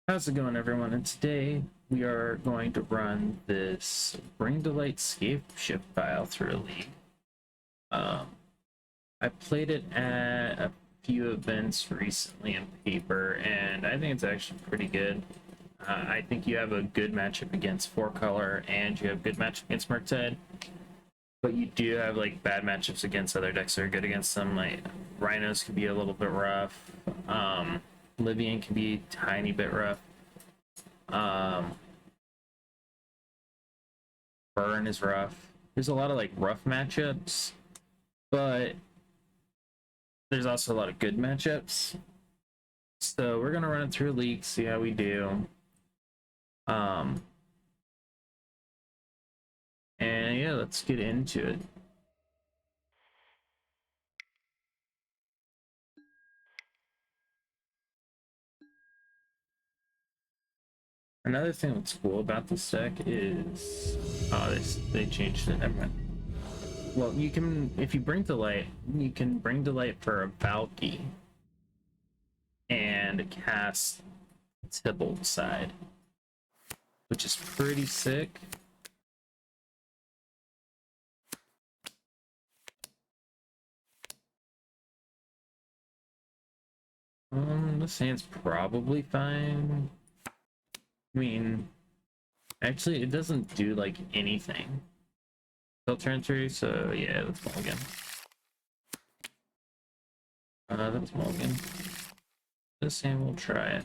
How's it going, everyone? And today we are going to run this Bring to Light Scapeshift file through a league. I played it at a few events recently in paper, and I think it's actually pretty good. I think you have a good matchup against 4-color, and you have good matchup against Murktide, but you do have like bad matchups against other decks that are good against them. Like Rhinos can be a little bit rough. Livian can be a tiny bit rough. Burn is rough. There's a lot of like rough matchups, but there's also a lot of good matchups. So we're gonna run it through a league, see how we do. And yeah, let's get into it. Another thing that's cool about this deck is they changed it. Never mind. Well, you can, if you bring to light, you can bring to light for a Valki and cast Tybalt side, which is pretty sick. This hand's probably fine. I mean, actually, it doesn't do like anything. Till turn 3, so yeah, that's mulligan. That's mulligan. This hand, we'll try it.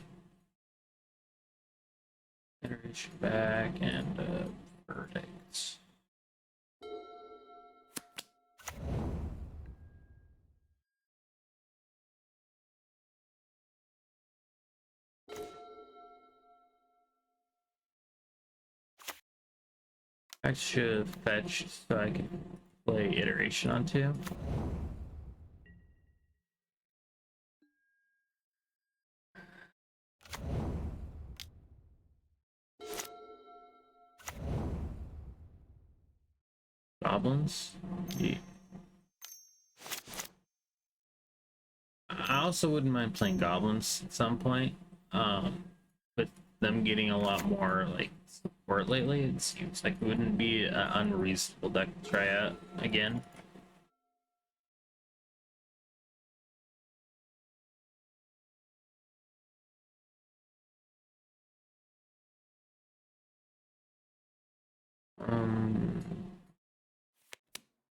Iteration back and verdict. I should have fetched so I can play iteration on 2. Goblins. Yeah. I also wouldn't mind playing goblins at some point. With them getting a lot more like support lately, it seems like it wouldn't be an unreasonable deck to try out again.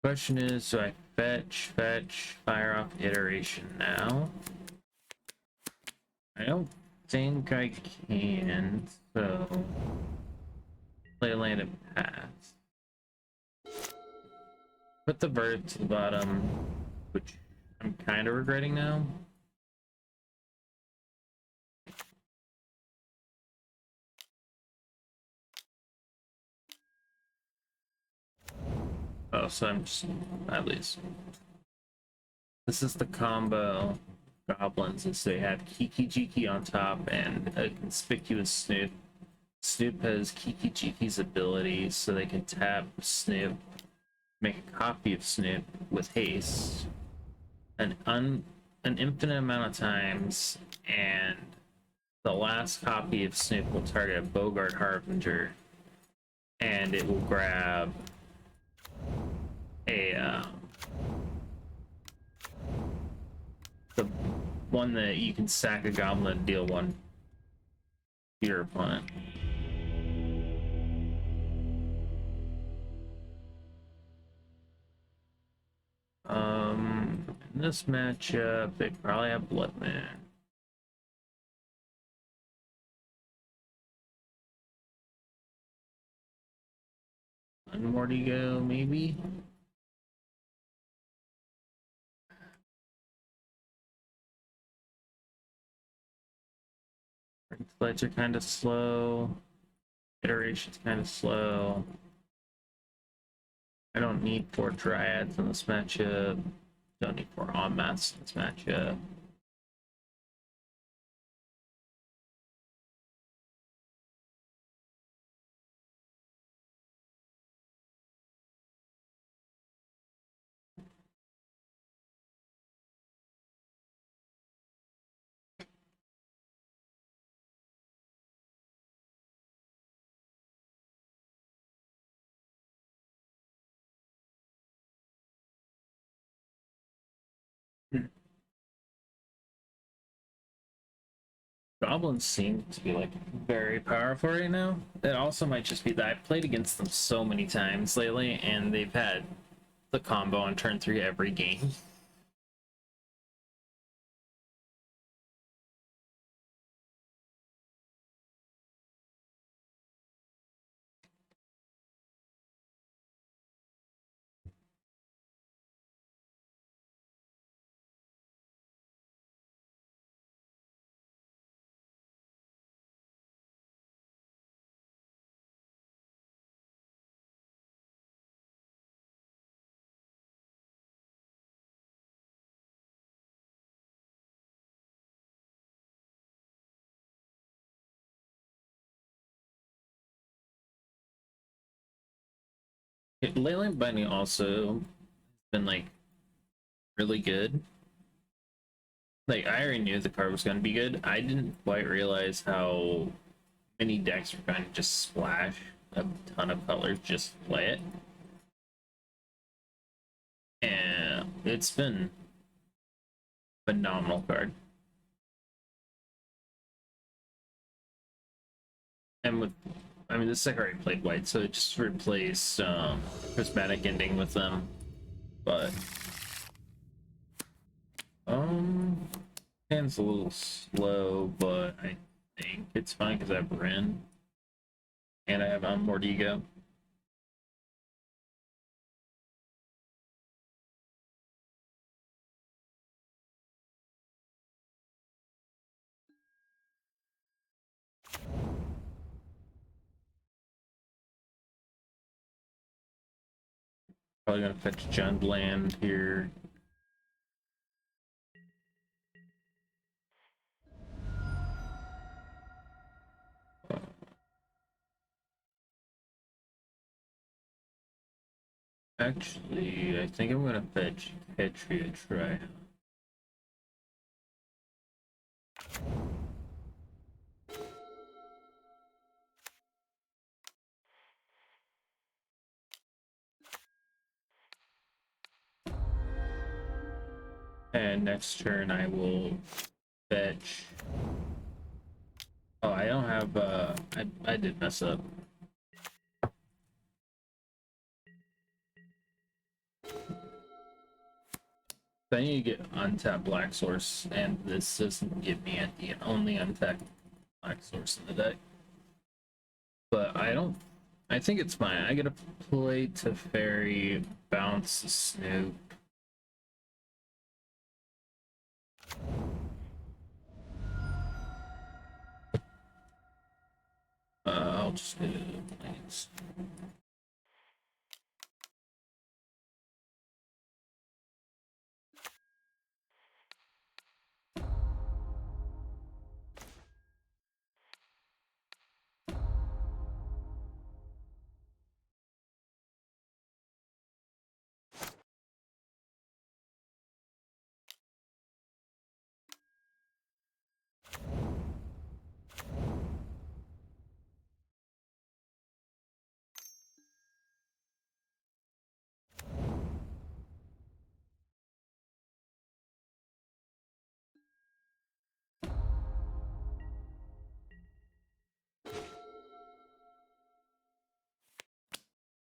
Question is, do I fetch, fire off iteration now? I don't think I can, so play land and pass. Put the bird to the bottom, which I'm kind of regretting now. Oh, so I'm just, at least. This is the combo Goblins, is they have Kiki Jiki on top and a conspicuous Snoop. Snoop has Kiki Jiki's ability, so they can tap Snoop, make a copy of Snoop with haste, an infinite amount of times, and the last copy of Snoop will target a Bogart Harbinger, and it will grab a the one that you can sack a goblin and deal 1 to your opponent. In this matchup, they probably have Blood Moon. Unmoored Ego, maybe? Flights are kind of slow. Iteration's kind of slow. I don't need 4 Dryads in this matchup. Don't need 4 Omnaths in this matchup. Goblins seem to be like very powerful right now. It also might just be that I've played against them so many times lately, and they've had the combo on turn 3 every game. Leyline Binding also been like really good. Like, I already knew the card was going to be good. I didn't quite realize how many decks were going to just splash a ton of colors just to play it. And it's been a phenomenal card. And with, I mean, this deck already played white, so it just replaced Prismatic Ending with them. But, hand's a little slow, but I think it's fine because I have Wrenn. And I have Unmoored Ego. Probably gonna fetch Jund Land here. Actually, I think I'm gonna fetch Ketria Triome. And next turn I will fetch. Oh, I don't have I did mess up. I need to get untapped Black Source, and this doesn't give me the only untapped Black Source in the deck. But I think it's fine. I get to play Teferi, bounce the Snoop. I'll just do planes.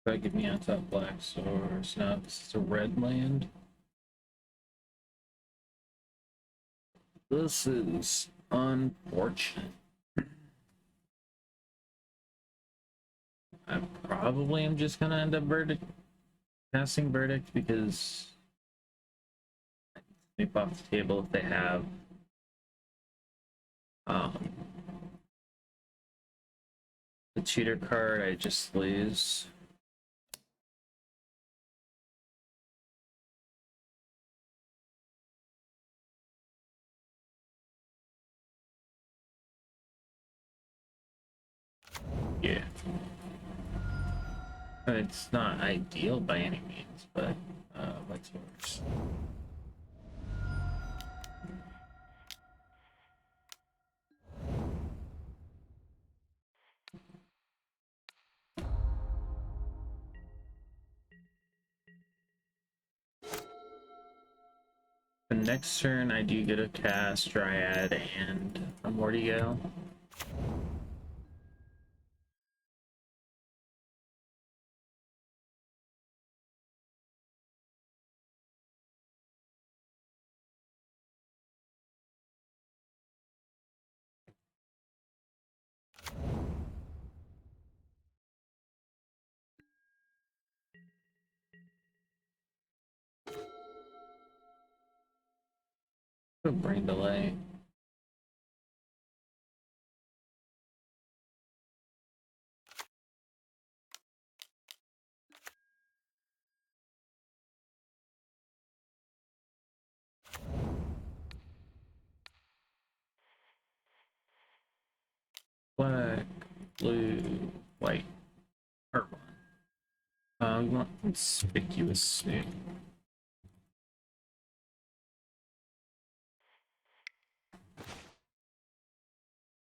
Try to give me untapped Black Source. No, this is a red land. This is unfortunate. I probably am just gonna end up casting Verdict because I sweep off the table if they have the cheater card. I just lose. Yeah. It's not ideal by any means, but what's worse? The next turn, I do get a cast Dryad and Unmoored Ego. Brain delay. Black, blue, white, or one. We want conspicuous Snoop.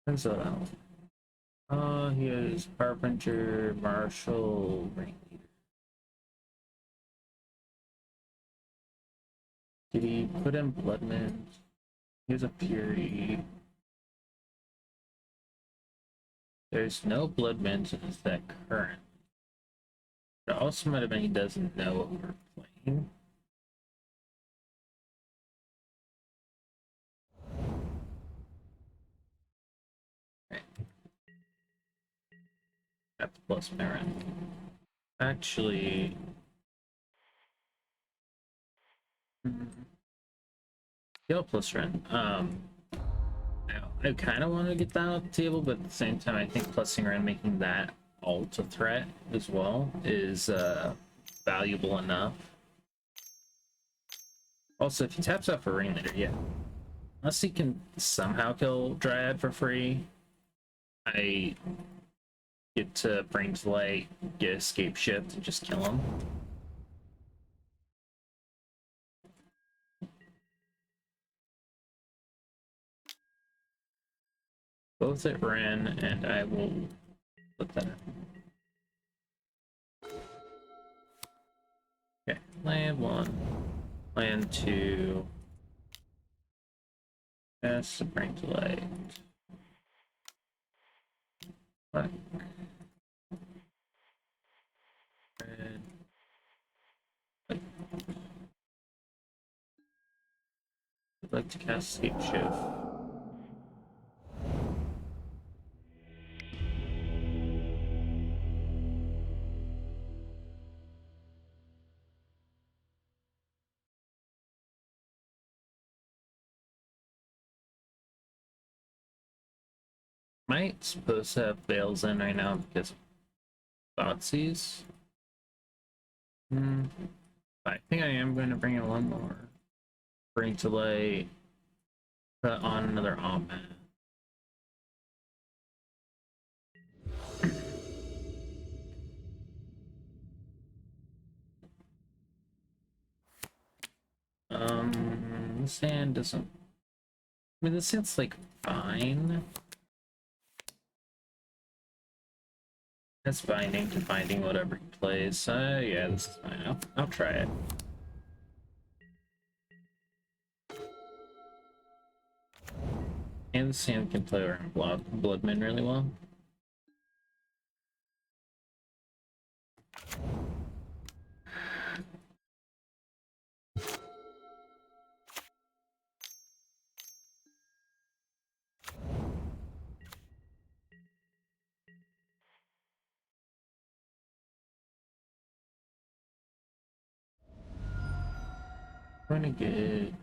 Where's that out? He is Harbinger, Marshal, Ringleader. Did he put in Bloodman? He has a Fury. There's no Bloodmans in his deck currently. It also might have been he doesn't know what we're playing. Right. That's plus Marin. Actually, Gale plus Wrenn. I kind of want to get that off the table, but at the same time, I think plusing Wrenn, making that alt a threat as well, is valuable enough. Also, if he taps out for Ringleader, yeah. Unless he can somehow kill Dryad for free, I get to bring to light, get Scapeshift, and just kill him. Both at Wrenn, and I will put that in. Okay, land 1, land 2. Yes, to bring to light. Black. Red. White. I'd like to cast Scapeshift. Might supposed to have Veils in right now because of Botsei's. I think I am going to bring in one more. Bring to light. Put on another Omnath. This hand doesn't. I mean, this hand's like fine. That's binding to binding whatever he plays. Yeah, this is fine. I'll try it. And this hand can play around Bloodman really well. I'm gonna get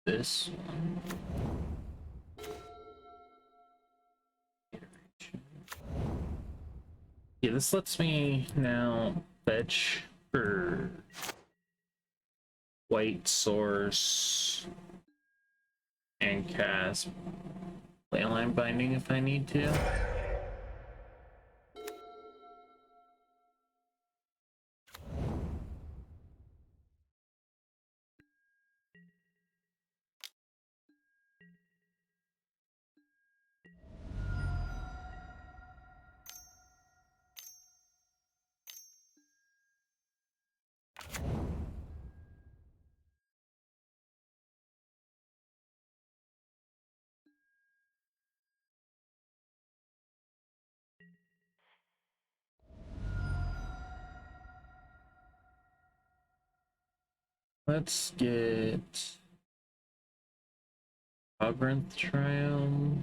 this one. Yeah, this lets me now fetch for white source and cast Leyline Binding if I need to. Let's get Raugrin Triome.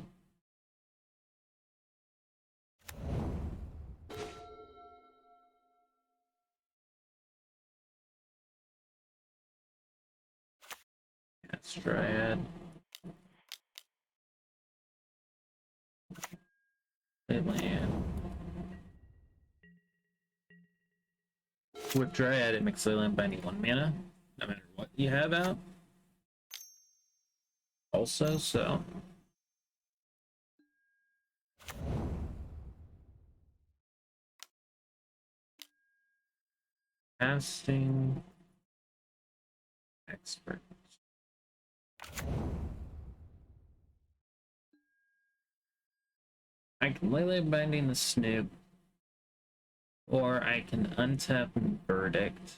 That's Dryad. Leyline. With Dryad, it makes Leyline Binding 1 mana, no matter what you have out. Also, so. Casting. Expert. I can Leyline Binding the Snoop, or I can untap Verdict.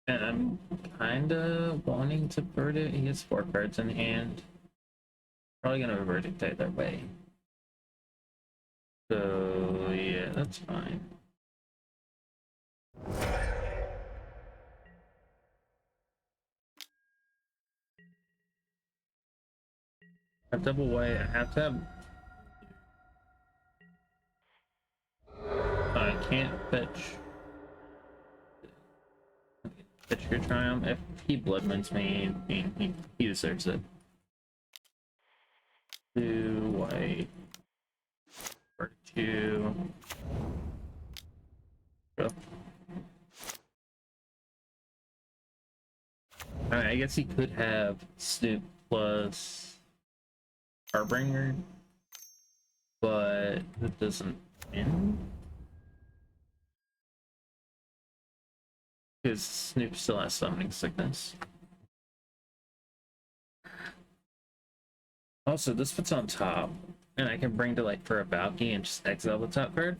And I'm kinda wanting to Verdict. He has 4 cards in hand. Probably gonna Verdict either way. So yeah, that's fine. A double white, I have to have. I can't fetch your Triumph. If he blood moons me, he deserves it. 2 white. Or 2. Go. Alright, I guess he could have Snoop plus Harbinger, but it doesn't win. Because Snoop still has Summoning Sickness. Also, this puts on top, and I can bring to light for a Valki and just exile the top card.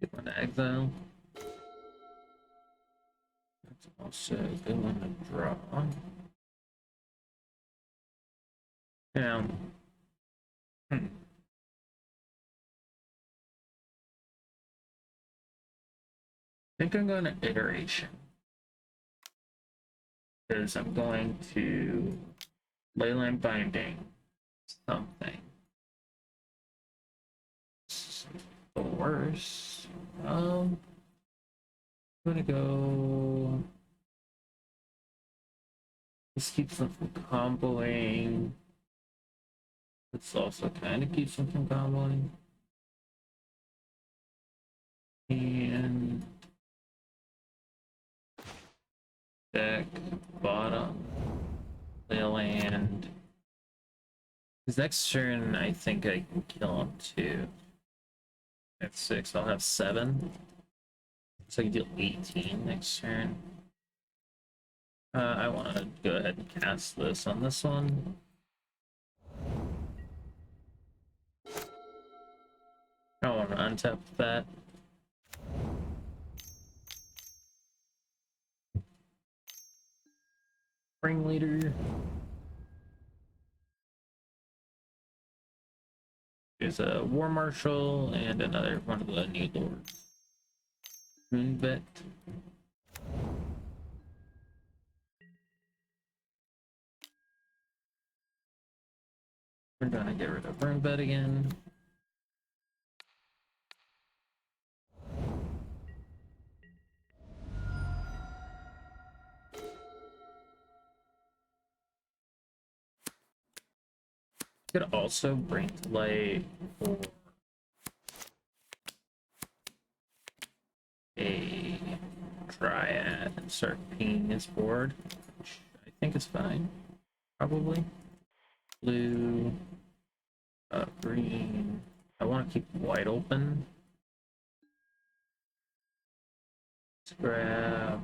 Good one to exile. That's also a good one to draw. Now, I think I'm going to Iteration. Because I'm going to Leyline Binding something. The worst. I'm gonna go. This keeps them from comboing. This also kind of keeps them from comboing. And deck bottom. Land. His next turn, I think I can kill him too. At 6, I'll have 7. So I can deal 18 next turn. I want to go ahead and cast this on this one. I want to untap that. Ringleader. There's a War Marshal and another one of the new lords. Moonvet. We're gonna get rid of Moonvet again. Could also bring to light for a Dryad and start pinging his board, which I think is fine. Probably. Blue, green. I want to keep white open. Let's grab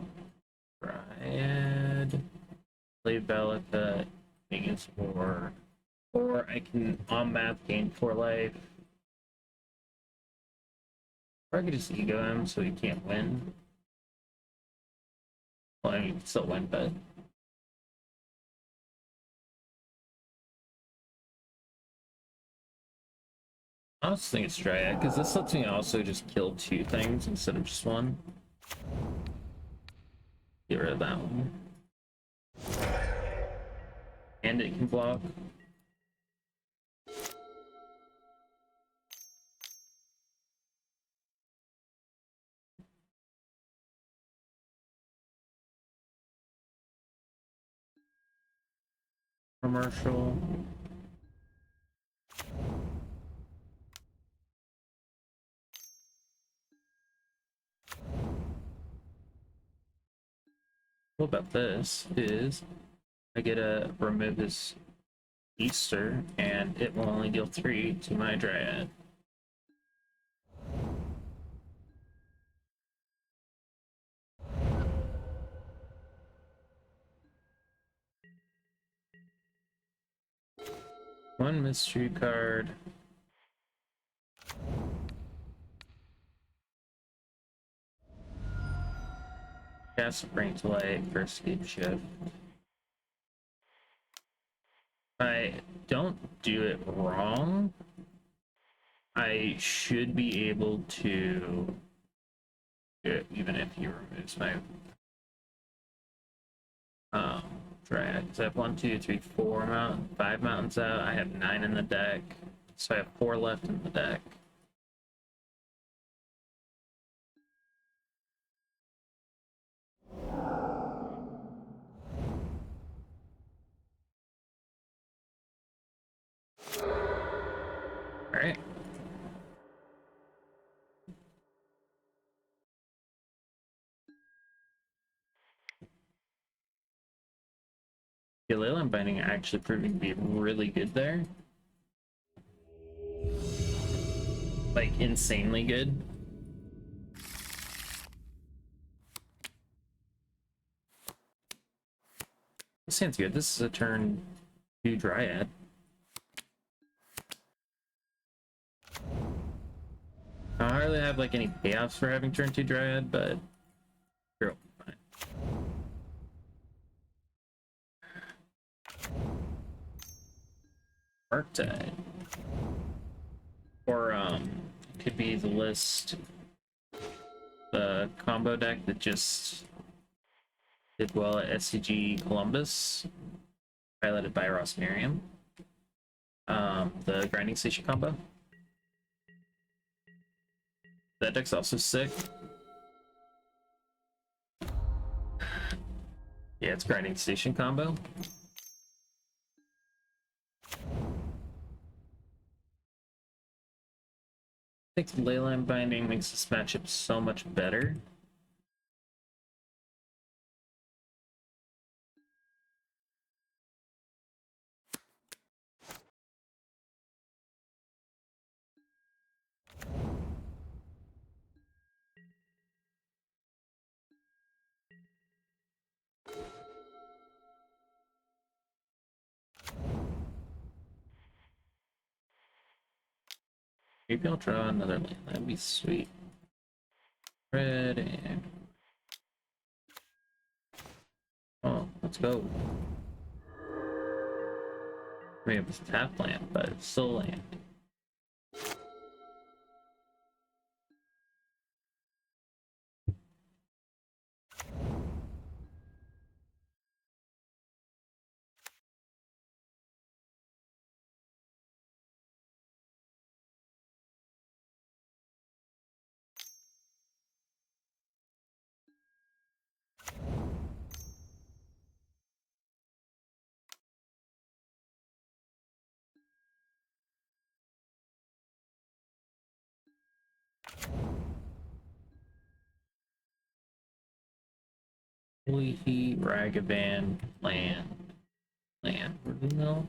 Dryad, play Valakut, ping his board. Or I can Omnath gain 4 life. Or I could just ego him so he can't win. Well, I mean, he can still win, but I also think it's Dryad, because this lets me also just kill 2 things instead of just 1. Get rid of that one. And it can block. Commercial. What about this is I get to remove his Easter, and it will only deal 3 to my Dryad. One mystery card. Cast Bring to Light for Scapeshift. I don't do it wrong. I should be able to do it even if he removes my Dryad. Because I have 1, 2, 3, 4 5 mountains out. I have 9 in the deck. So I have 4 left in the deck. Alright. Yeah, Leyline Binding actually proving to be really good there. Like, insanely good. This sounds good. This is a turn 2 Dryad. I don't really have like any payoffs for having turn 2 Dryad, but sure, fine. Arctide. Or could be the list, the combo deck that just did well at SCG Columbus, highlighted by Ross Merriam. The Grinding Station combo. That deck's also sick. Yeah, it's Grinding Station combo. I think Leyline Binding makes this matchup so much better. Maybe I'll draw another land. That'd be sweet. Red and... Oh, let's go. I mean, it was tap land, but it's still land. Holy Heat, Ragavan, land. What do you know?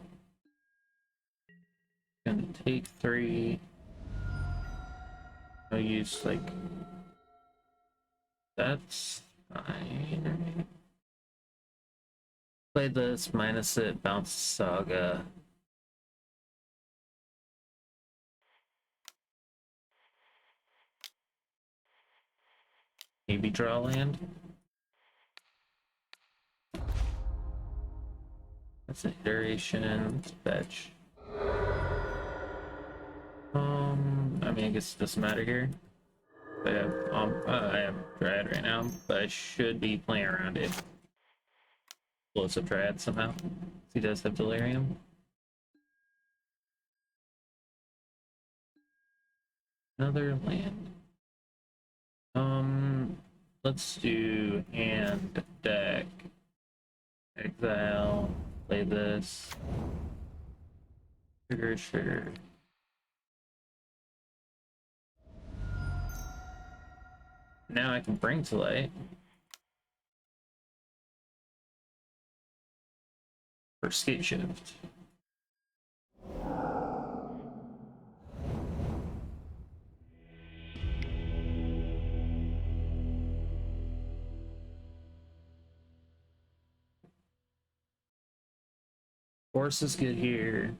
Gonna take 3. I'll use like... That's fine. Play this, minus it, bounce Saga. Maybe draw land. That's an iteration. Let's fetch. I mean, I guess it doesn't matter here. I have Dryad right now, but I should be playing around it. Explosive Dryad somehow. He does have Delirium. Another land. Let's do hand, deck, exile, play this. Sugar. Now I can bring to light. For Scapeshift. Force is good here.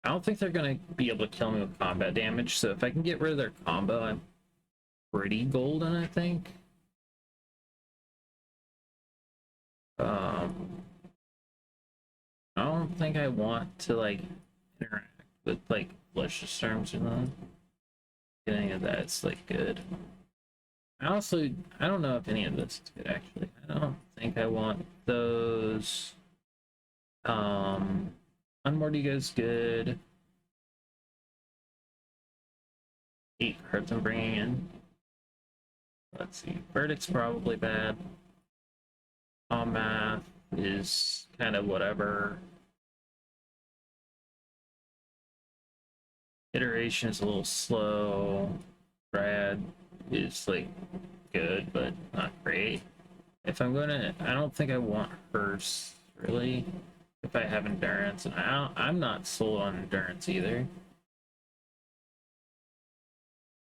I don't think they're gonna be able to kill me with combat damage, so if I can get rid of their combo, I'm pretty golden, I think. I don't think I want to like interact with like Flusterstorms or that. Any of that's like good. I don't know if any of this is good actually. I don't think I want those. Unmoored Ego is good. 8 cards I'm bringing in. Let's see. Verdict's probably bad. Omnath is kind of whatever. Iteration is a little slow. Dryad is like good, but not great. If I'm gonna, I don't think I want Hearse really. If I have endurance, and I'm not sold on endurance either.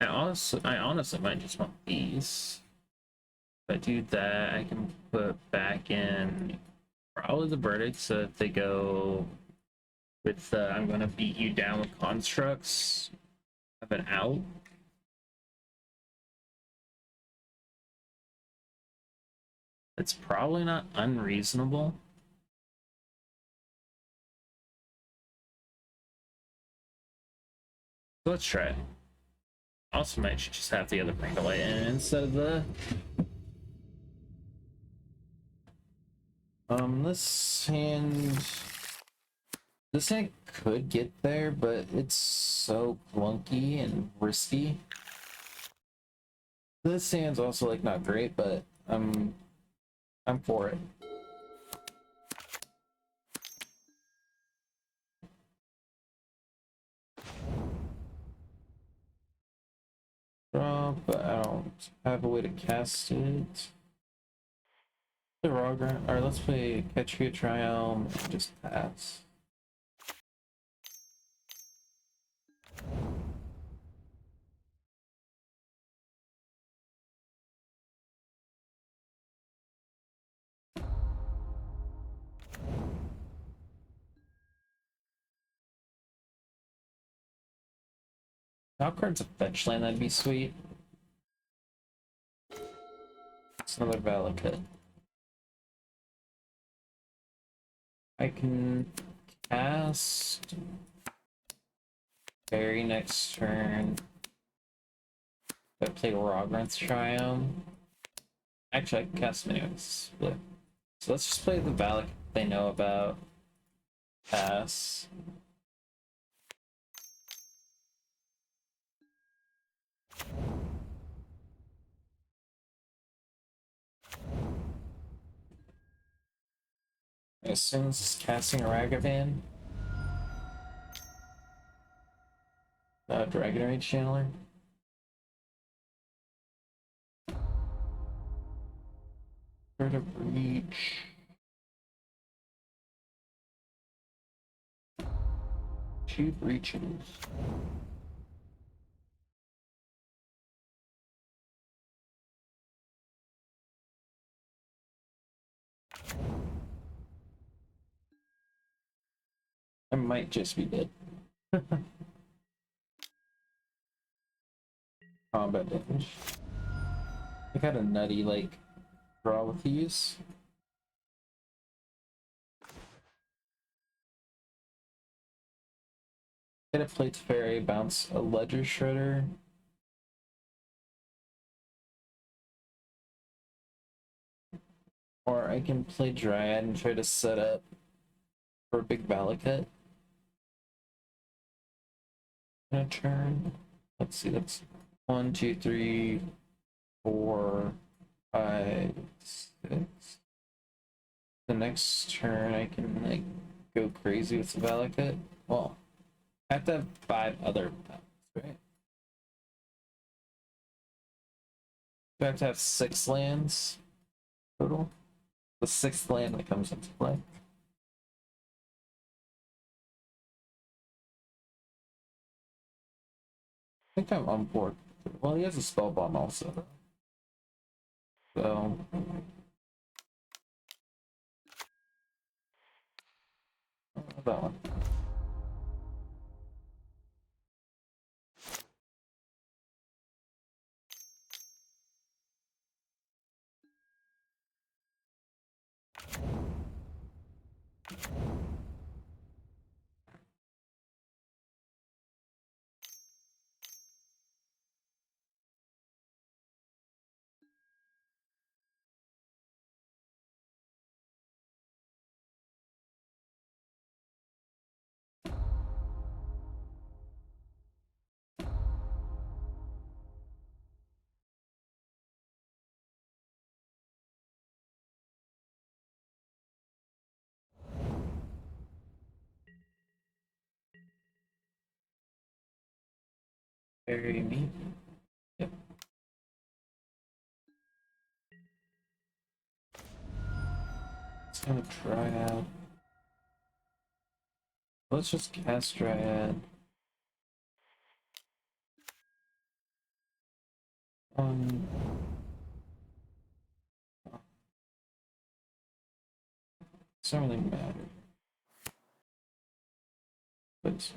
I honestly might just want these. If I do that, I can put back in probably the verdict. So if they go with I'm gonna beat you down with constructs, have an out. It's probably not unreasonable. Let's try it. Also might just have the other Pinnacle in instead of the this hand could get there, but it's so clunky and risky. This hand's also like not great, but I'm for it. Draw, but I don't have a way to cast it. The Raugrin, or let's play Ketria Triome and just pass. Top card's a fetch land, that'd be sweet. It's another Valakut. I can cast very next turn. I play Raugrin Triome. Actually, I can cast them anyways. So let's just play the Valak they know about. Pass. I assume this is casting a Ragavan. Dragon Rage Channeler. Sort of reach. Two breaches. I might just be dead. Combat damage. I got a nutty, like, draw with these. Get a play Teferi, bounce a Ledger Shredder. Or I can play Dryad and try to set up for a big Valakut in a turn. Let's see, that's 1, 2, 3, 4, 5, 6. The next turn I can like go crazy with the Valakut. Well, I have to have 5 other Valakuts, right? Do I have to have 6 lands total? The 6th land that comes into play. I think I'm on board. Well, he has a spell bomb also. So that one. Very neat. Yep. It's gonna Dryad. Let's just cast Dryad. Doesn't really matter. But so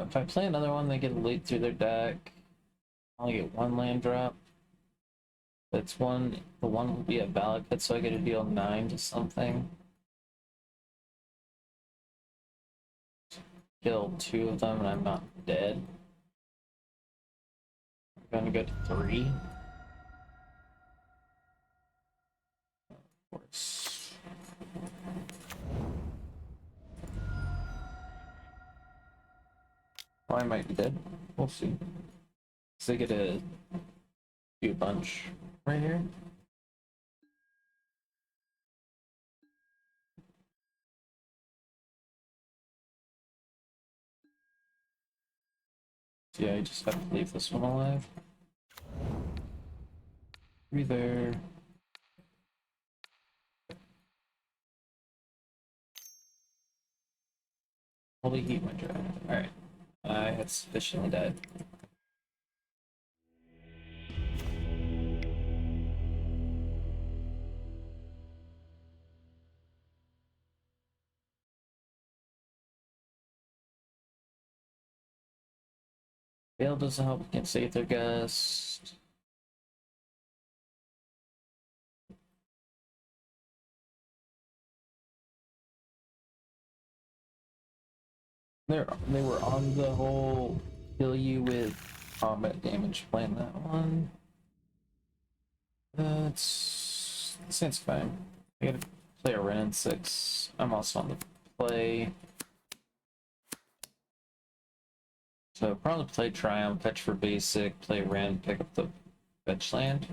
if I play another one, they get late through their deck. I only get 1 land drop. That's one. The one will be a Valakut, so I get to deal 9 to something. Kill 2 of them, and I'm not dead. I'm gonna go to 3. Of course. Well, I might be dead. We'll see. So I get to do a bunch right here. So yeah, I just have to leave this one alive. 3 there. Holy heat my Dryad. Alright. I had sufficiently died. Veil doesn't help against Aether Gust. They were on the whole kill you with combat damage plan, that one. Seems fine. I gotta play a Wrenn and Six. I'm also on the play. So probably play Triumph, fetch for basic, play Wrenn, pick up the fetch land.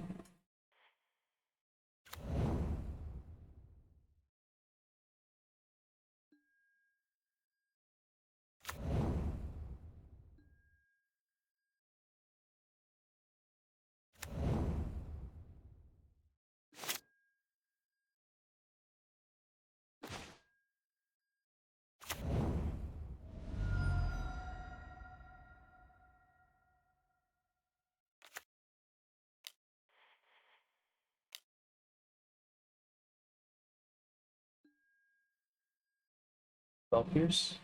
Spell Pierce.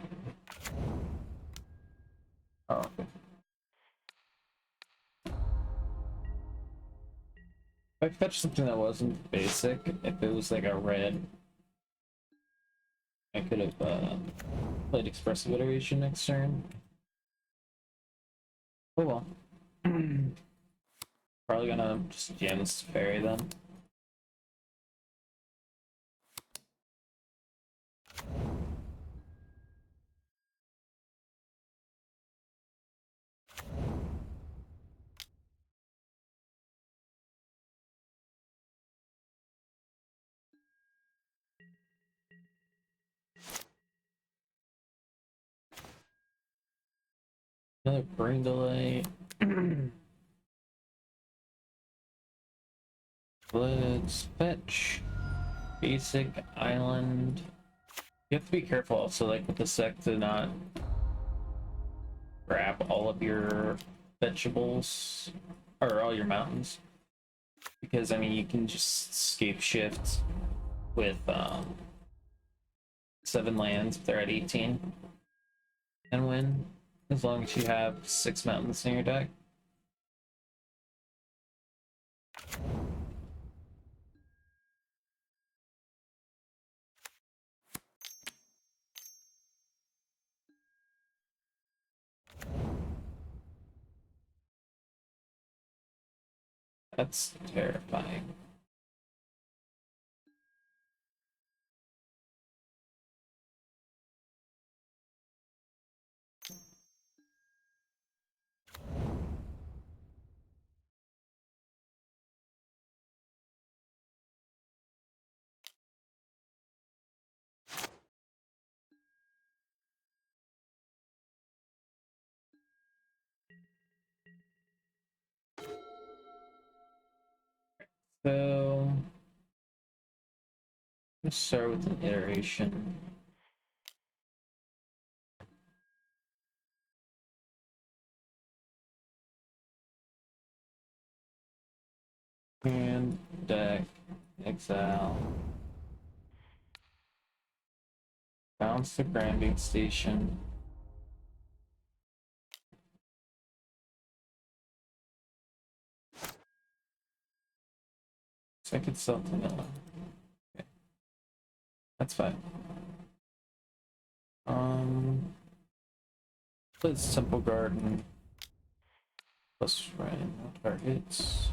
Oh, okay. If I fetched something that wasn't basic, if it was like a red, I could have played Expressive Iteration next turn. Oh well. Probably gonna just jam this Teferi then. Another brain delay. Let's fetch basic island. You have to be careful also, like with the sec, to not grab all of your vegetables or all your mountains, because I mean you can just Scapeshift with 7 lands if they're at 18 and win, as long as you have 6 mountains in your deck. That's terrifying. So let's start with an iteration. And deck, exile. Bounce the grinding station. Second self vanilla. Okay. That's fine. Play Simple Garden. Plus Wrenn, no targets.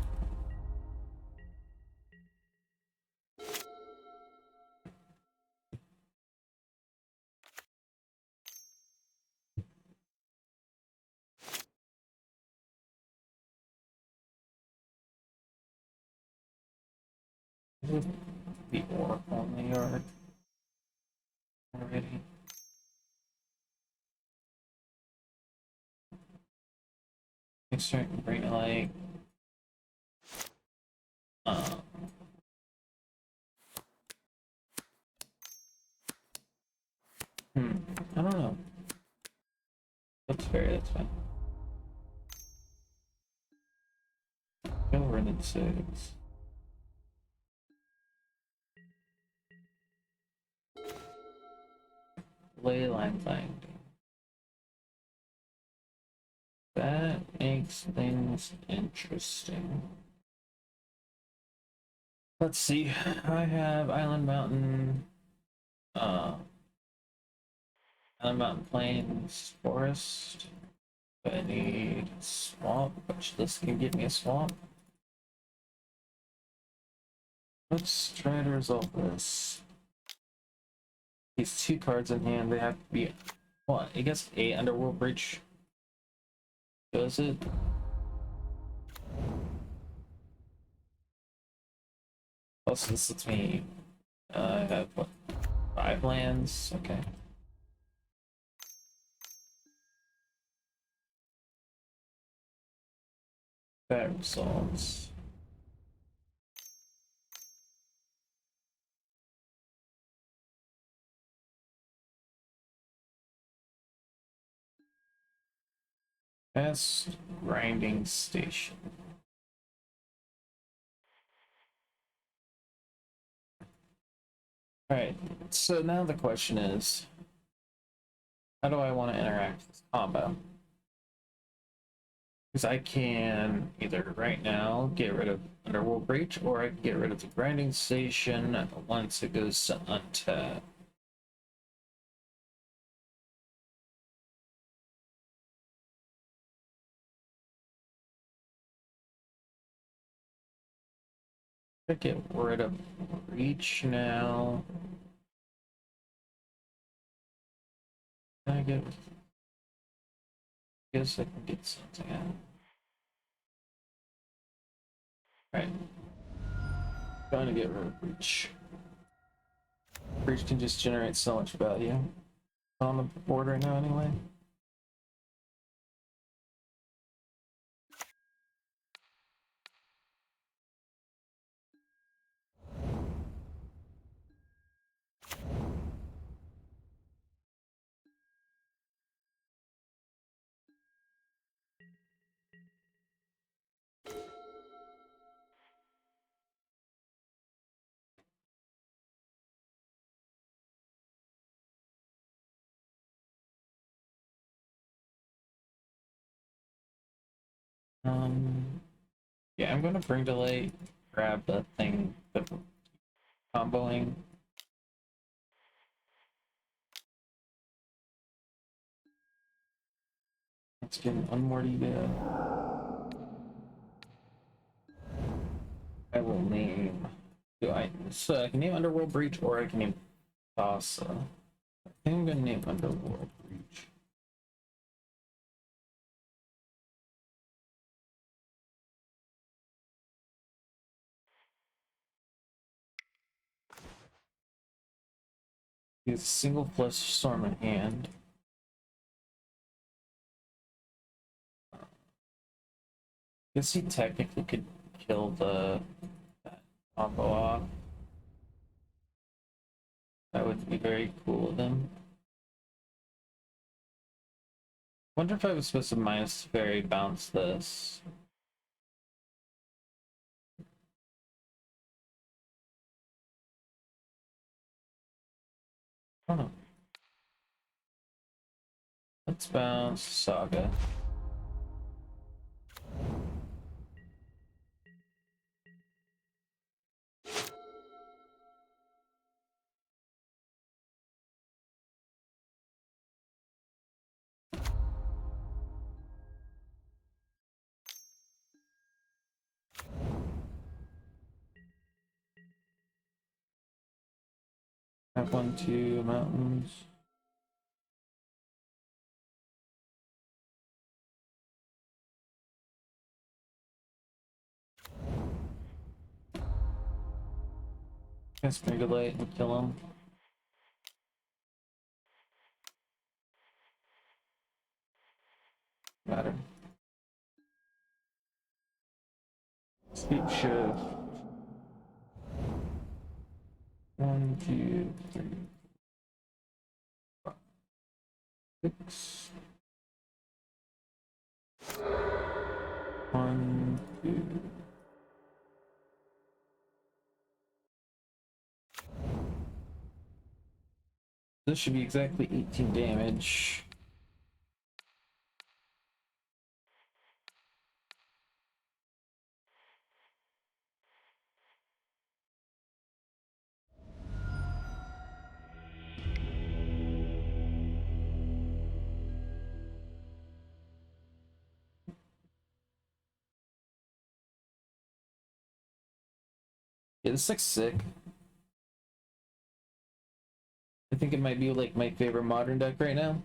The Oracle on the yard already. Start bring like I don't know. That's fair, that's fine. Go Wrenn and Six. Leyline Binding. That makes things interesting. Let's see. I have Island Mountain, Island Mountain Plains, Forest. I need Swamp, which this can give me a Swamp. Let's try to resolve this. These 2 cards in hand, they have to be, what, I guess 8 Underworld Breach Does it? Also, this lets me have what, 5 lands? Okay. That resolves. Fast grinding station. Alright, so now the question is, how do I want to interact with this combo? Because I can either right now get rid of Underworld Breach, or I can get rid of the grinding station once it goes to untap. I get rid of Breach now. I guess I can get something out. Right. Trying to get rid of Breach. Breach can just generate so much value on the board right now anyway. Yeah, I'm gonna bring to light, grab the thing, the comboing. Let's get an Unmoored Ego. I will name. So I can name Underworld Breach, or I can name Thassa. I think I'm gonna name Underworld Breach. Use a single Flusterstorm in hand. Guess he technically could kill that combo off. That would be very cool of him. Wonder if I was supposed to minus Teferi bounce this. I don't know. Let's bounce Saga. Have 1-2 mountains. Guess Regulate and kill him. Matter. Scapeshift. 1, 2, 3, 4, 5, 6. 1, 2. This should be exactly 18 damage. Yeah, this looks sick. I think it might be like my favorite modern deck right now.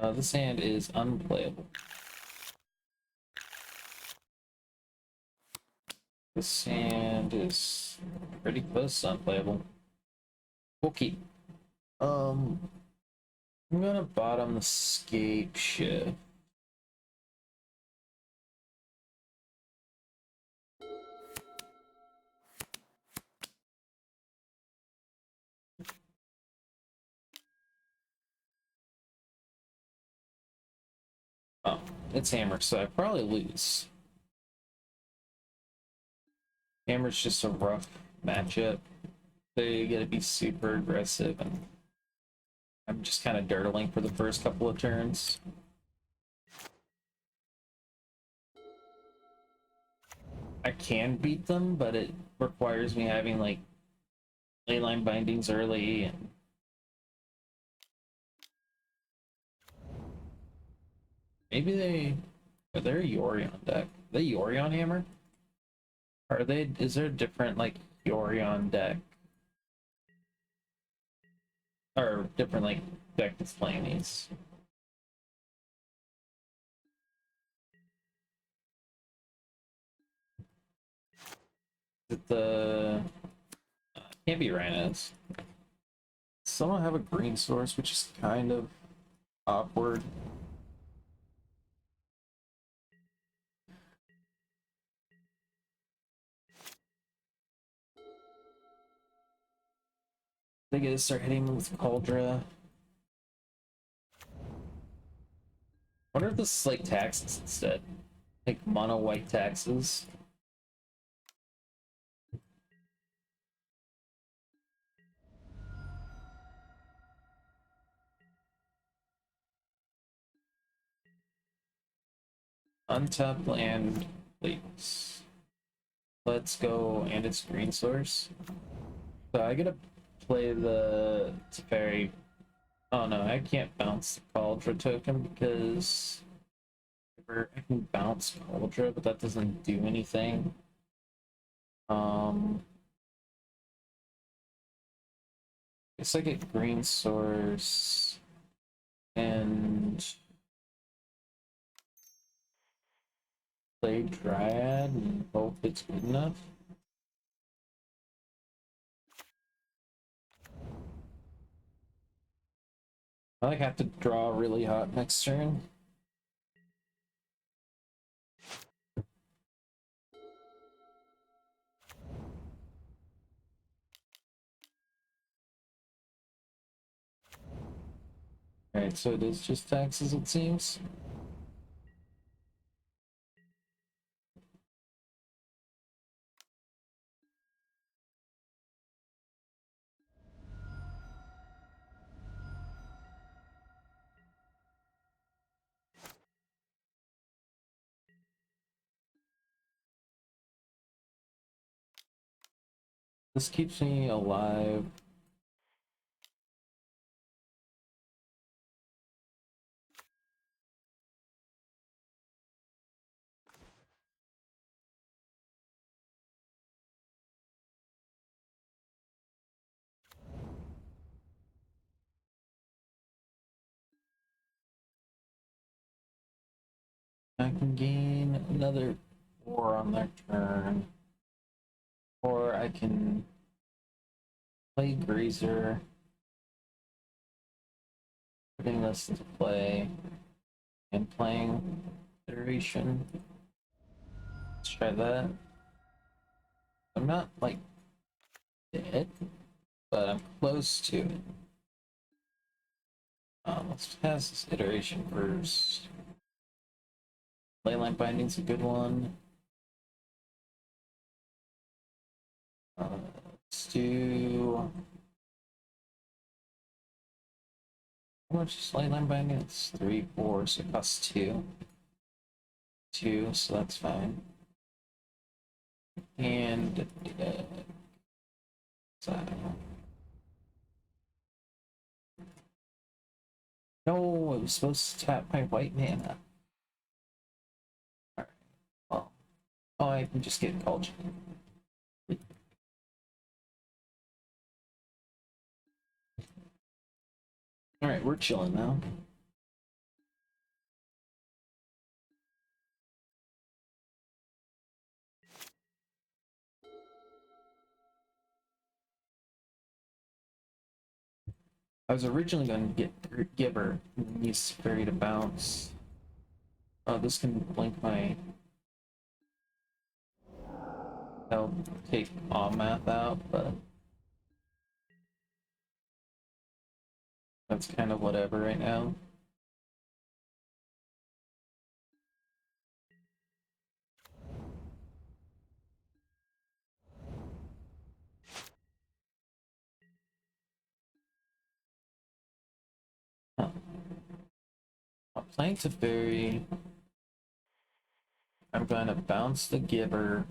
This hand is unplayable. This hand is pretty close to unplayable. Okay. I'm gonna bottom the Scapeshift. Oh, it's Hammer, so I probably lose. Hammer's just a rough matchup. They gotta be super aggressive, and I'm just kind of dirtling for the first couple of turns. I can beat them, but it requires me having like Leyline Bindings early, and maybe are they a Yorion deck? Are they Yorion Hammer? Are they? Is there a different like Yorion deck, or different like deck that's playing these? Is it the can't be Rhinos. Someone have a green source, which is kind of awkward. They gotta start hitting me with Cauldra. Wonder if this is like taxes instead. Like mono white taxes. Untap land, please. Let's go, and it's green source. So I gotta play the Teferi. Oh no, I can't bounce the Cauldra token because I can bounce Cauldra, but that doesn't do anything. Guess I get green source and play Dryad and hope it's good enough. I like have to draw really hot next turn. Alright, so it is just taxes, it seems. This keeps me alive. I can gain another 4 on their turn. Or I can play Grazer, putting this into play, and playing Iteration. Let's try that. I'm not like dead, but I'm close to it. Let's pass this Iteration first. Leyline Binding's a good one. Let's do. How much is Leyline Binding? It's 3, 4, so it costs 2. 2, so that's fine. And no, I was supposed to tap my white mana. Alright, well, oh, I can just get Culture. Alright, we're chilling now. I was originally going to get Giver and use Teferi to bounce. Oh, this can blink my... That'll take Omnath out, but... That's kind of whatever right now. Huh. I'm playing Teferi. I'm going to bounce the Giver.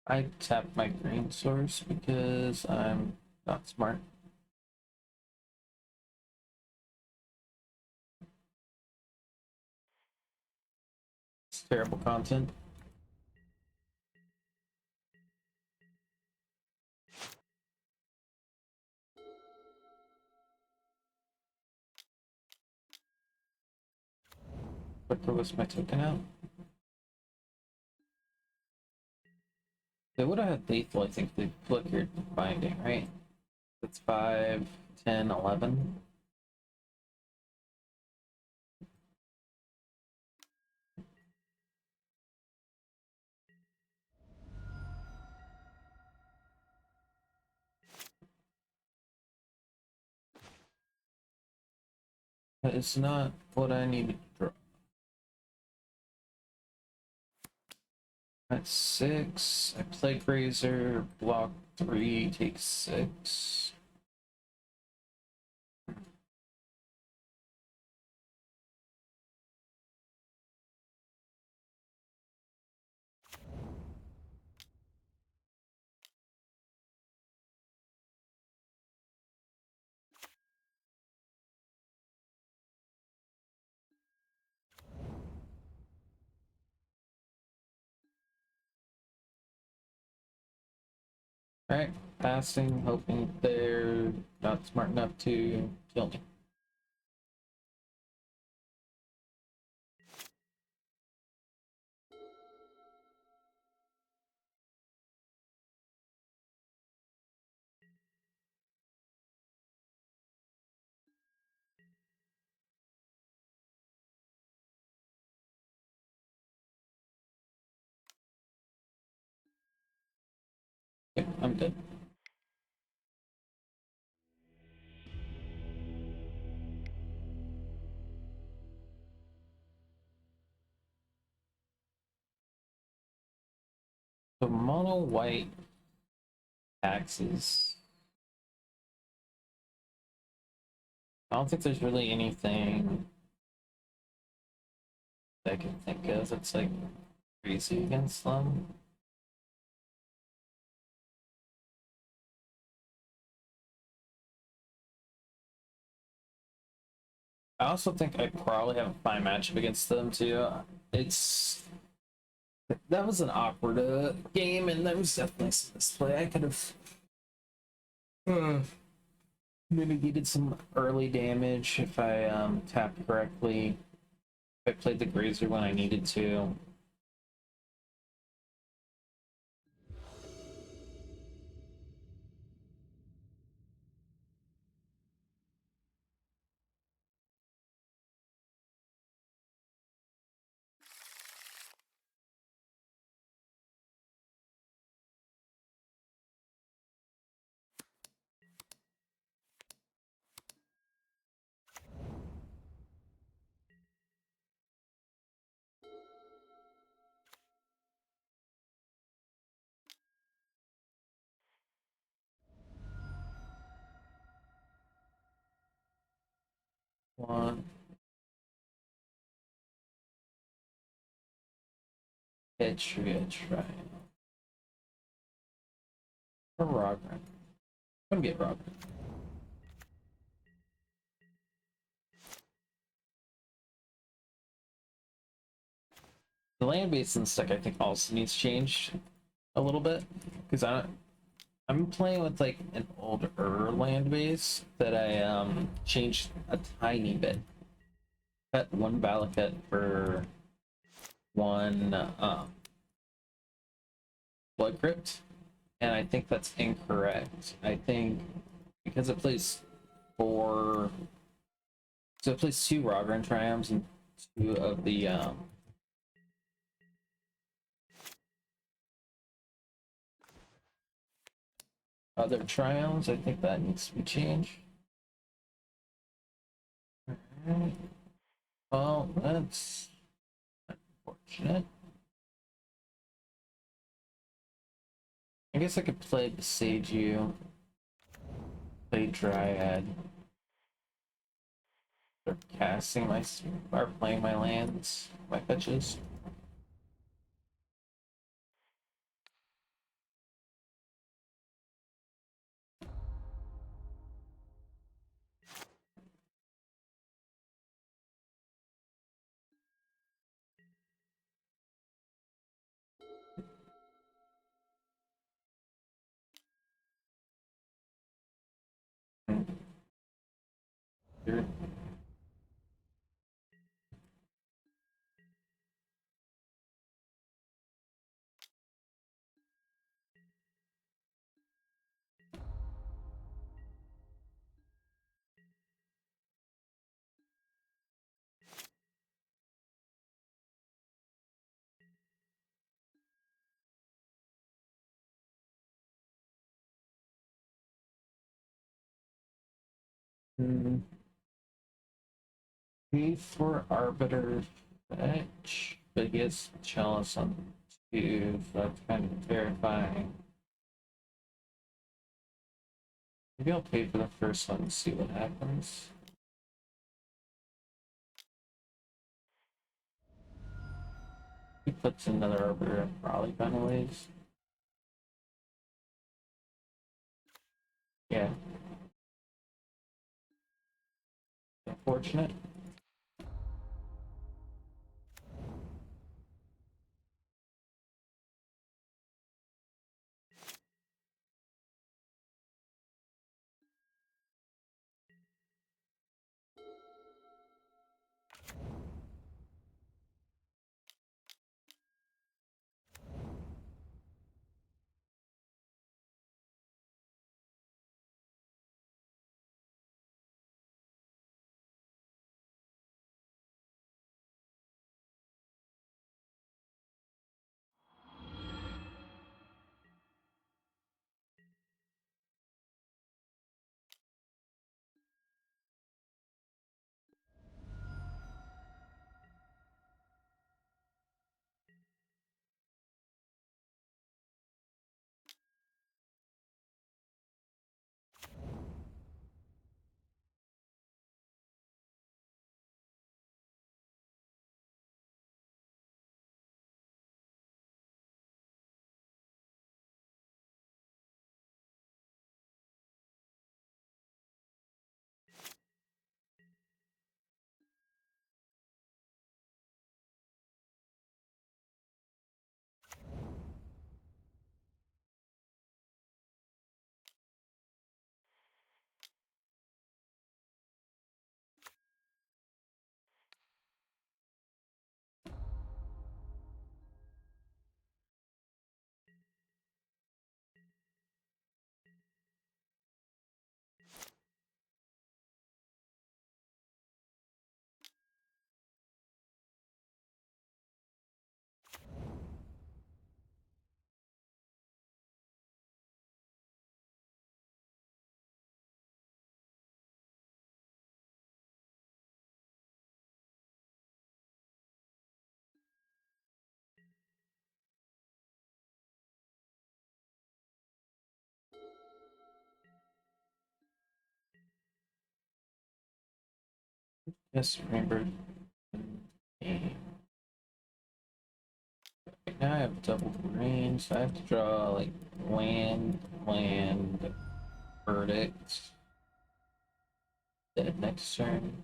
I tapped my green source because I'm not smart. It's terrible content. Quicker was my token out. They would have had lethal, I think, they flickered binding, right? That's 5, 10, 11. That is not what I needed to draw. That's 6. I play Grazer, block 3, take 6. Alright, passing, hoping they're not smart enough to kill me. Yep, I'm dead. So mono white taxes. I don't think there's really anything I can think of that's like crazy against them. I also think I probably have a fine matchup against them too. It's that was an awkward game, and there was definitely some misplay. I could have mitigated some early damage if I tapped correctly. If I played the Grazer when I needed to. One. Ketria Triome. Or Raugrin. I'm gonna get Raugrin. The land base in this deck I think also needs changed a little bit, because I'm playing with like an older land base that I changed a tiny bit. Cut one Valakut for one Blood Crypt, and I think that's incorrect. I think because it plays four, so it plays two Raugrin Triomes and two of the other Triomes. I think that needs to be changed. Alright. Well, that's unfortunate. I guess I could play Boseiju, play Dryad, start casting my, or playing my lands, my fetches. Here. Pay for Arbiter fetch, but he gets Chalice on 2, so that's kind of terrifying. Maybe I'll pay for the first one and see what happens. He puts another Arbiter, probably kind of ways. Yeah. Unfortunate. Yes, remember. Okay. Now I have double green, so I have to draw like land, verdict. Dead next turn.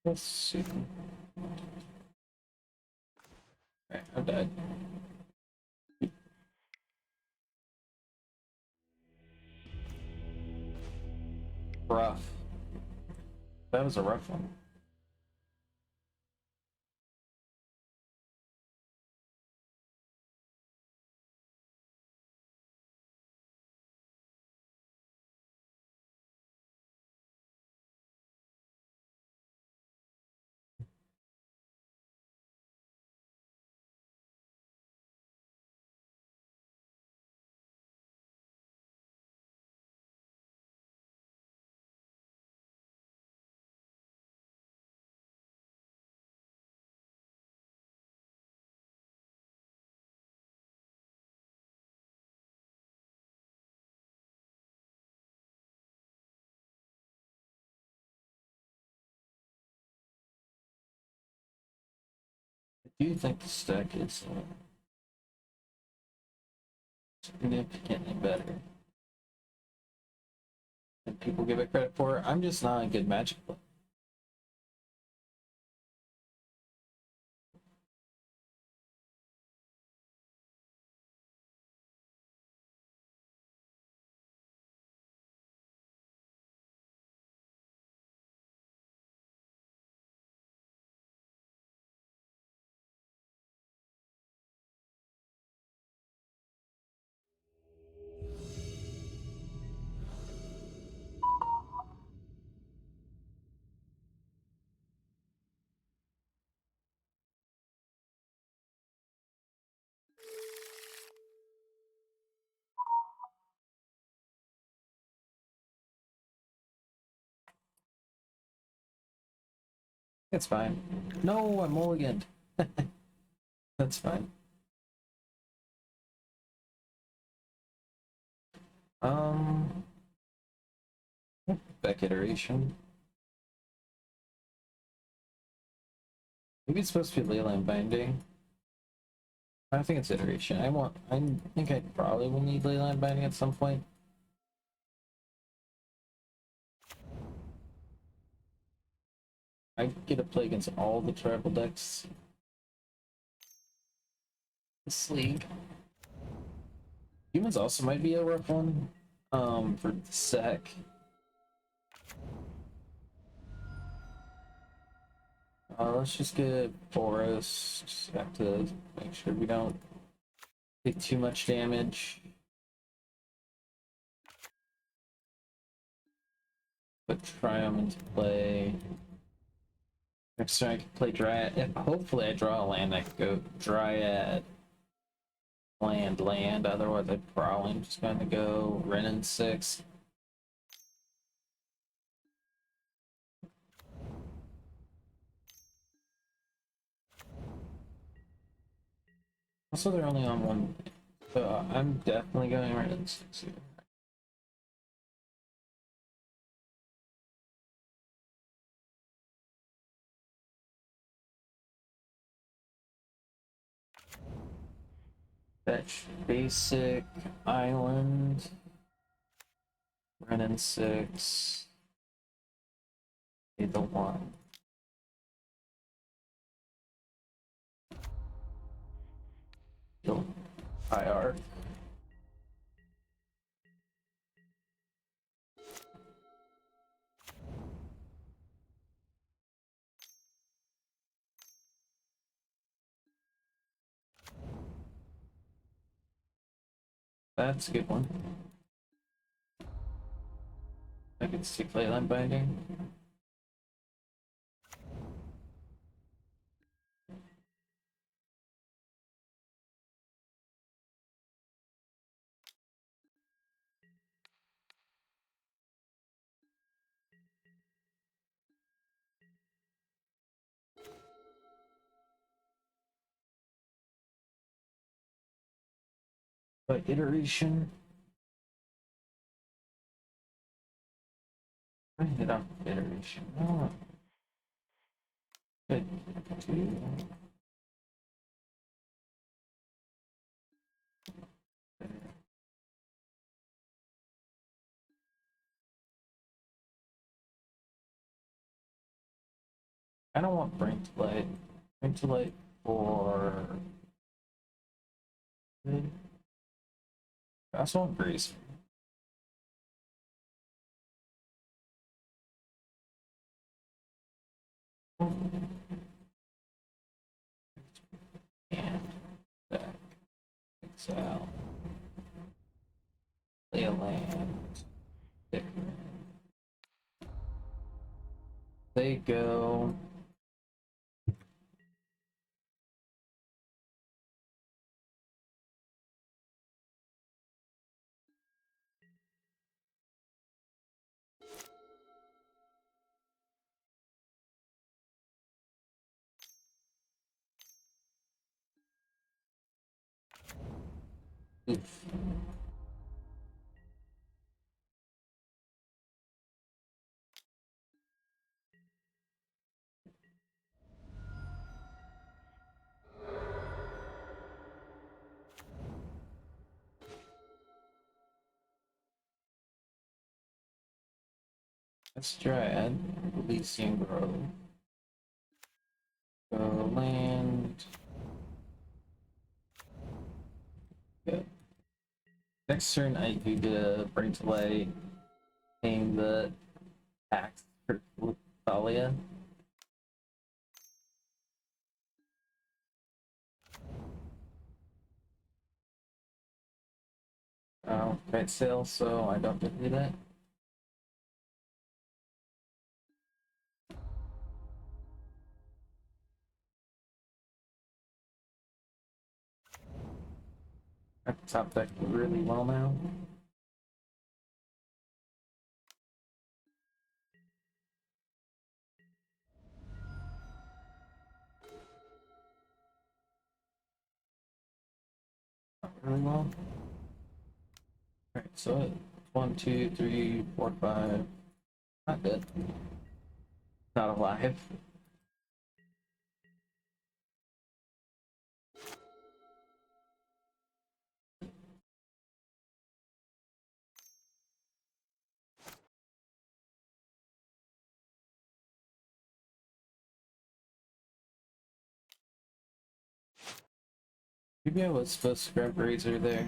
Let's see. Alright, I'm dead. Rough. That was a rough one. I do think the stack is significantly better than people give it credit for. I'm just not a good Magic player. It's fine. No, I'm mulliganed. That's fine. Back iteration. Maybe it's supposed to be Leyline Binding. I think it's iteration. I think I probably will need Leyline Binding at some point. I get to play against all the tribal decks this league. Humans also might be a rough one. For the sec. Let's just get Boros. Just have to make sure we don't take too much damage. Put Triome into play. Next turn I can play Dryad. If hopefully I draw a land, I can go Dryad. Land. Otherwise I probably am just going to go Wrenn and Six. Also, they're only on one, so I'm definitely going Wrenn and Six here. Fetch basic island. Wrenn and Six. Need the one. Kill IR. That's a good one. I can stick Leyline Binding. By iteration. I hit off iteration. Oh. Good. Bring to light for that's one Grazer. And back, exile, Leyland, they go. Oof. That's Dryad, Elysian Grove. Go land. Good. Next turn, I could bring to light, paying the tax for Thalia. Oh, right sale, so I don't have to do that. I can top deck really well now. Not really well. Alright, so 1, 2, 3, 4, 5. Not good. Not alive. Maybe I was supposed to grab Grazer there.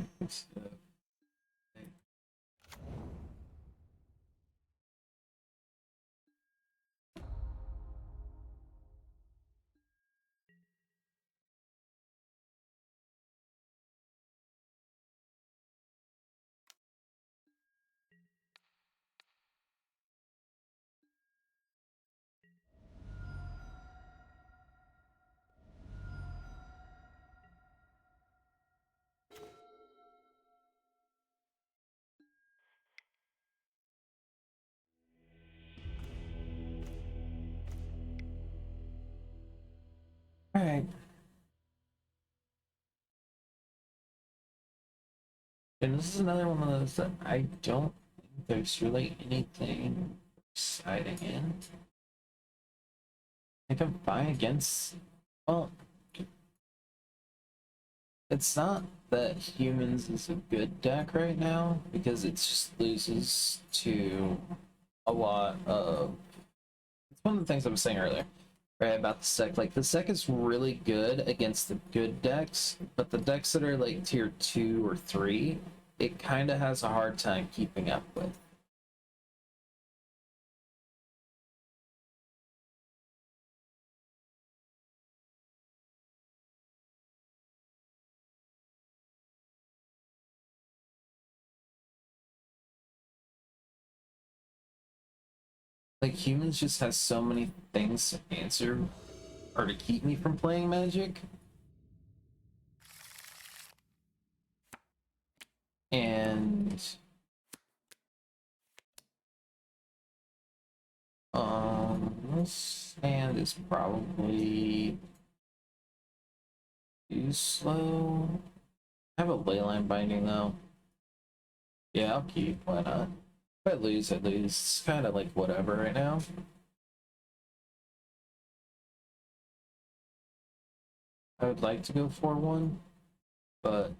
Alright. And this is another one of those that I don't think there's really anything exciting in. I think I'm fine against. Well, it's not that humans is a good deck right now, because it just loses to a lot of. It's one of the things I was saying earlier, right, about the deck. Like, the deck is really good against the good decks, but the decks that are like tier 2 or 3, it kind of has a hard time keeping up with. Like, humans just has so many things to answer or to keep me from playing Magic. And this hand is probably too slow. I have a Leyline Binding though. Yeah, I'll keep. Why not? If I lose, I lose. It's kind of like whatever right now. I would like to go 4-1, but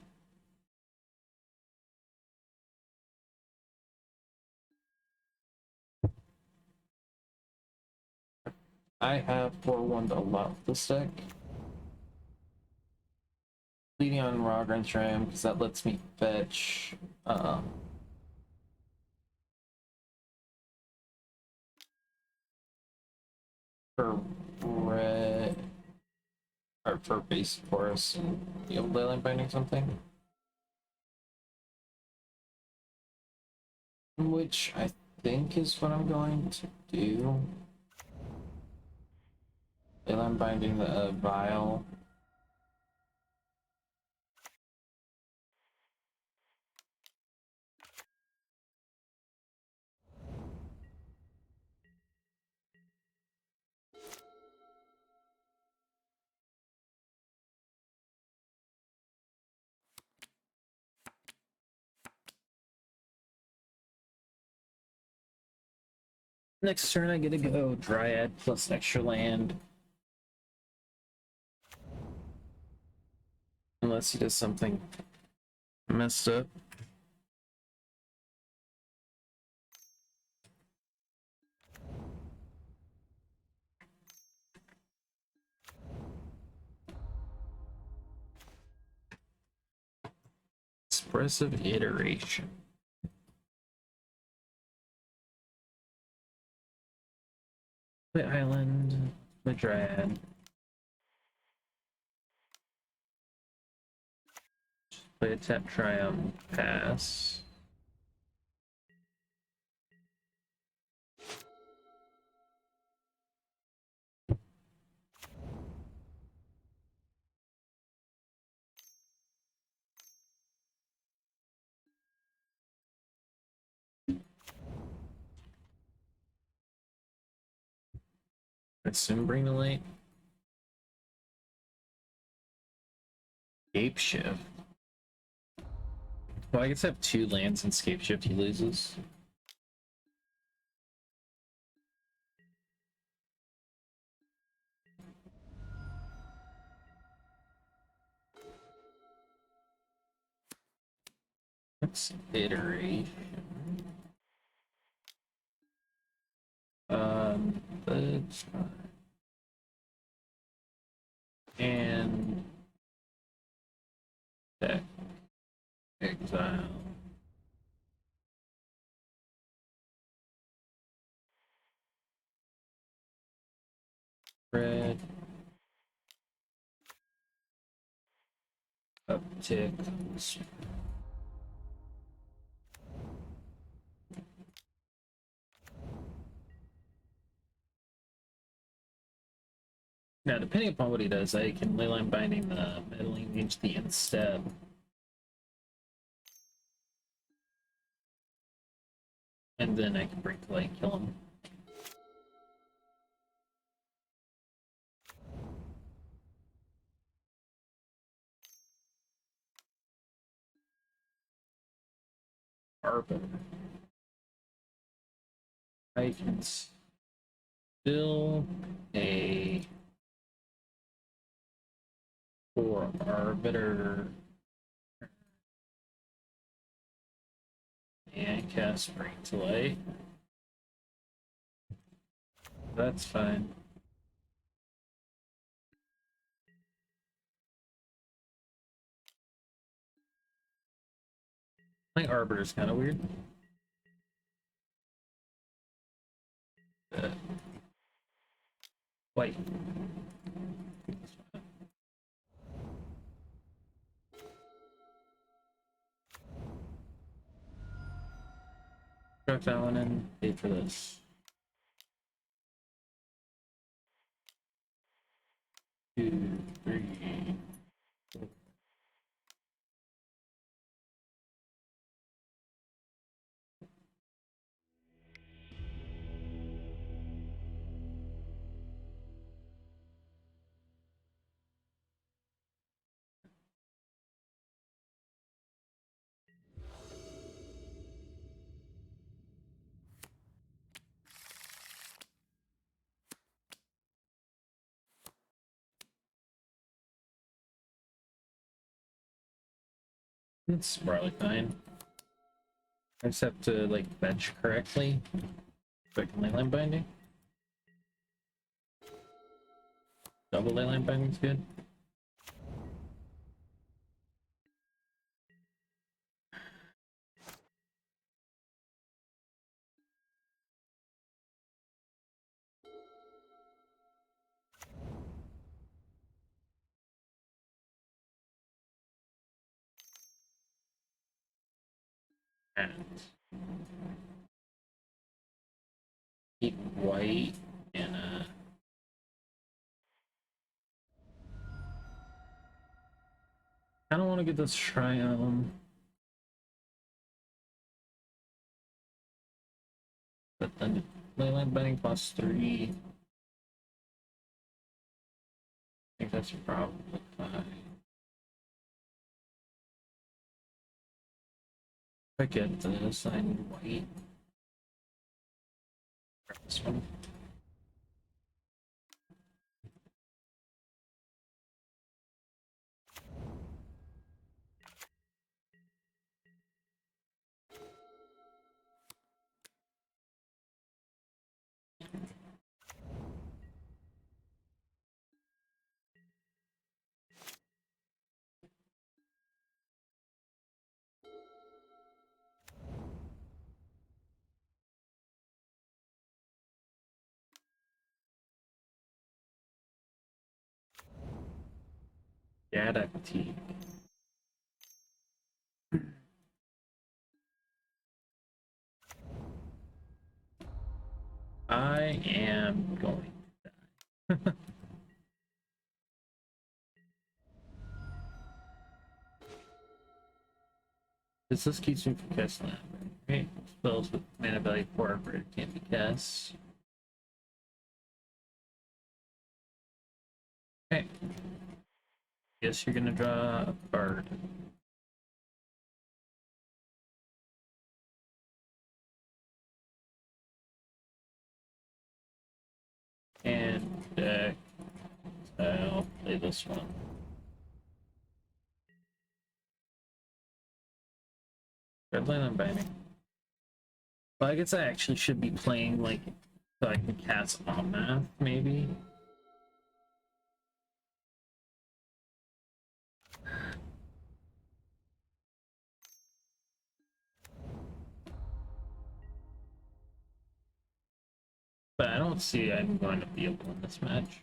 I have 4-1 to love this deck. Leading on Raugrin Triome because that lets me fetch for red or for base forest and Leyline Binding something. Which I think is what I'm going to do. Leyline Binding the vial. Next turn I get to go Dryad plus extra land. Unless he does something messed up. Expressive Iteration. The island, the Dryad. Play a tap Triome, pass. Assume bring the light. Scapeshift. Well, I guess I have 2 lands in Scapeshift, he loses. Let's iterate. That's fine. And deck exile. Red. Uptick. Now, depending upon what he does, I can Leyline Binding the Meddling into the instead. And then I can bring to light, kill him. Arbor. I can still a 4 Arbiter and cast Spring to Light. That's fine. My Arbiter's kind of weird. White. Chuck that one in, pay for this. 2, 3. It's probably fine. I just have to like fetch correctly. So I can Leyline Binding. Double Leyline Binding's good. And keep white and I don't want to get this Triome. But then Leyline Binding +3. I think that's probably fine. If I get this, I need white. Grab this one. Gadacty. I am going to die. This keeps me from casting that, right? Spells with mana value 4 can't be cast. Okay. Guess you're gonna draw a bird. And I'll play this one. Red Leyline Binding. Well, I guess I actually should be playing like so I can cast Omnath, maybe. But I don't see I'm going to be able to win this match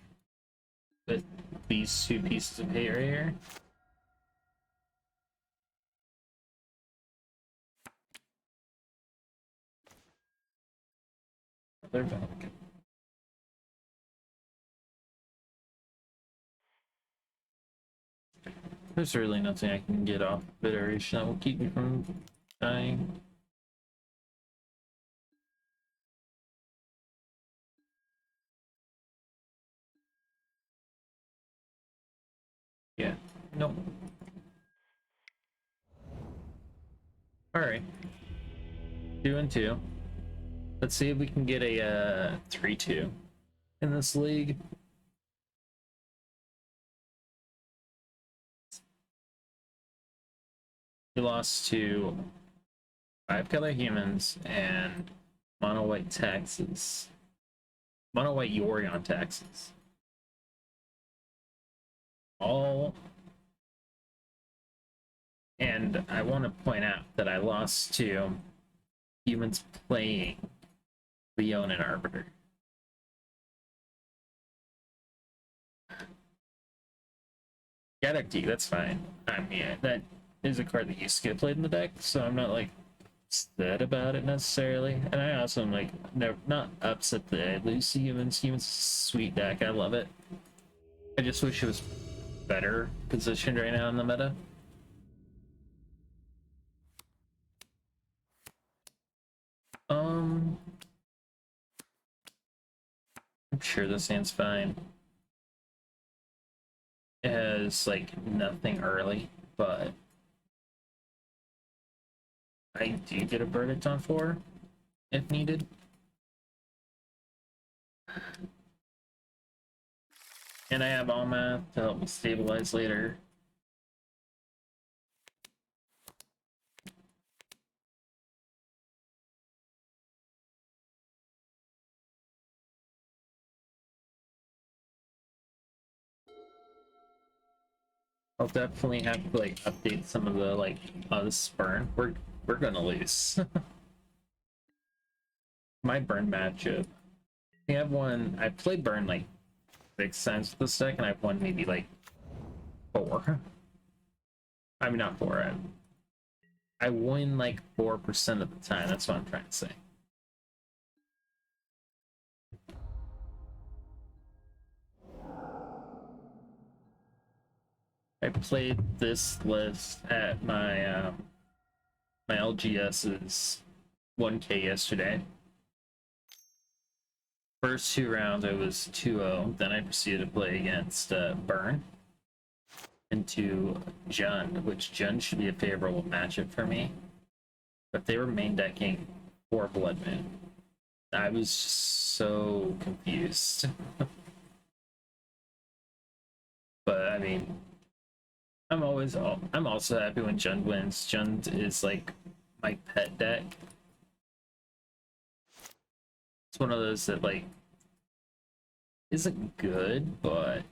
with these two pieces of hay right here. They're Valki. There's really nothing I can get off of iteration that will keep me from dying. Yeah, nope. Alright. 2 and 2. Let's see if we can get a 3-2 in this league. We lost to 5-color humans and mono white taxes. Mono white Yorion taxes. All. And I want to point out that I lost to humans playing Leon and Arbiter. Gaddock D, that's fine. I mean, that is a card that used to get played in the deck, so I'm not like sad about it necessarily. And I also am like never not upset that I lose to humans. Humans sweet deck, I love it. I just wish it was better positioned right now in the meta. I'm sure this hand's fine. It has like nothing early, but I do get a verdict on 4 if needed. And I have Omnath to help me stabilize later. I'll definitely have to like update some of the like this burn. We're gonna lose. My burn matchup. I think I've won. I played burn like 6 times with this deck, and I've won maybe like 4. I mean, not 4. I win like 4% of the time. That's what I'm trying to say. I played this list at my my LGS's 1K yesterday. First 2 rounds I was 2-0. Then I proceeded to play against Burn into Jund, which Jund should be a favorable matchup for me. But they were main decking 4 Blood Moon. I was just so confused. But I mean, I'm also happy when Jund wins. Jund is like my pet deck. It's one of those that like isn't good, but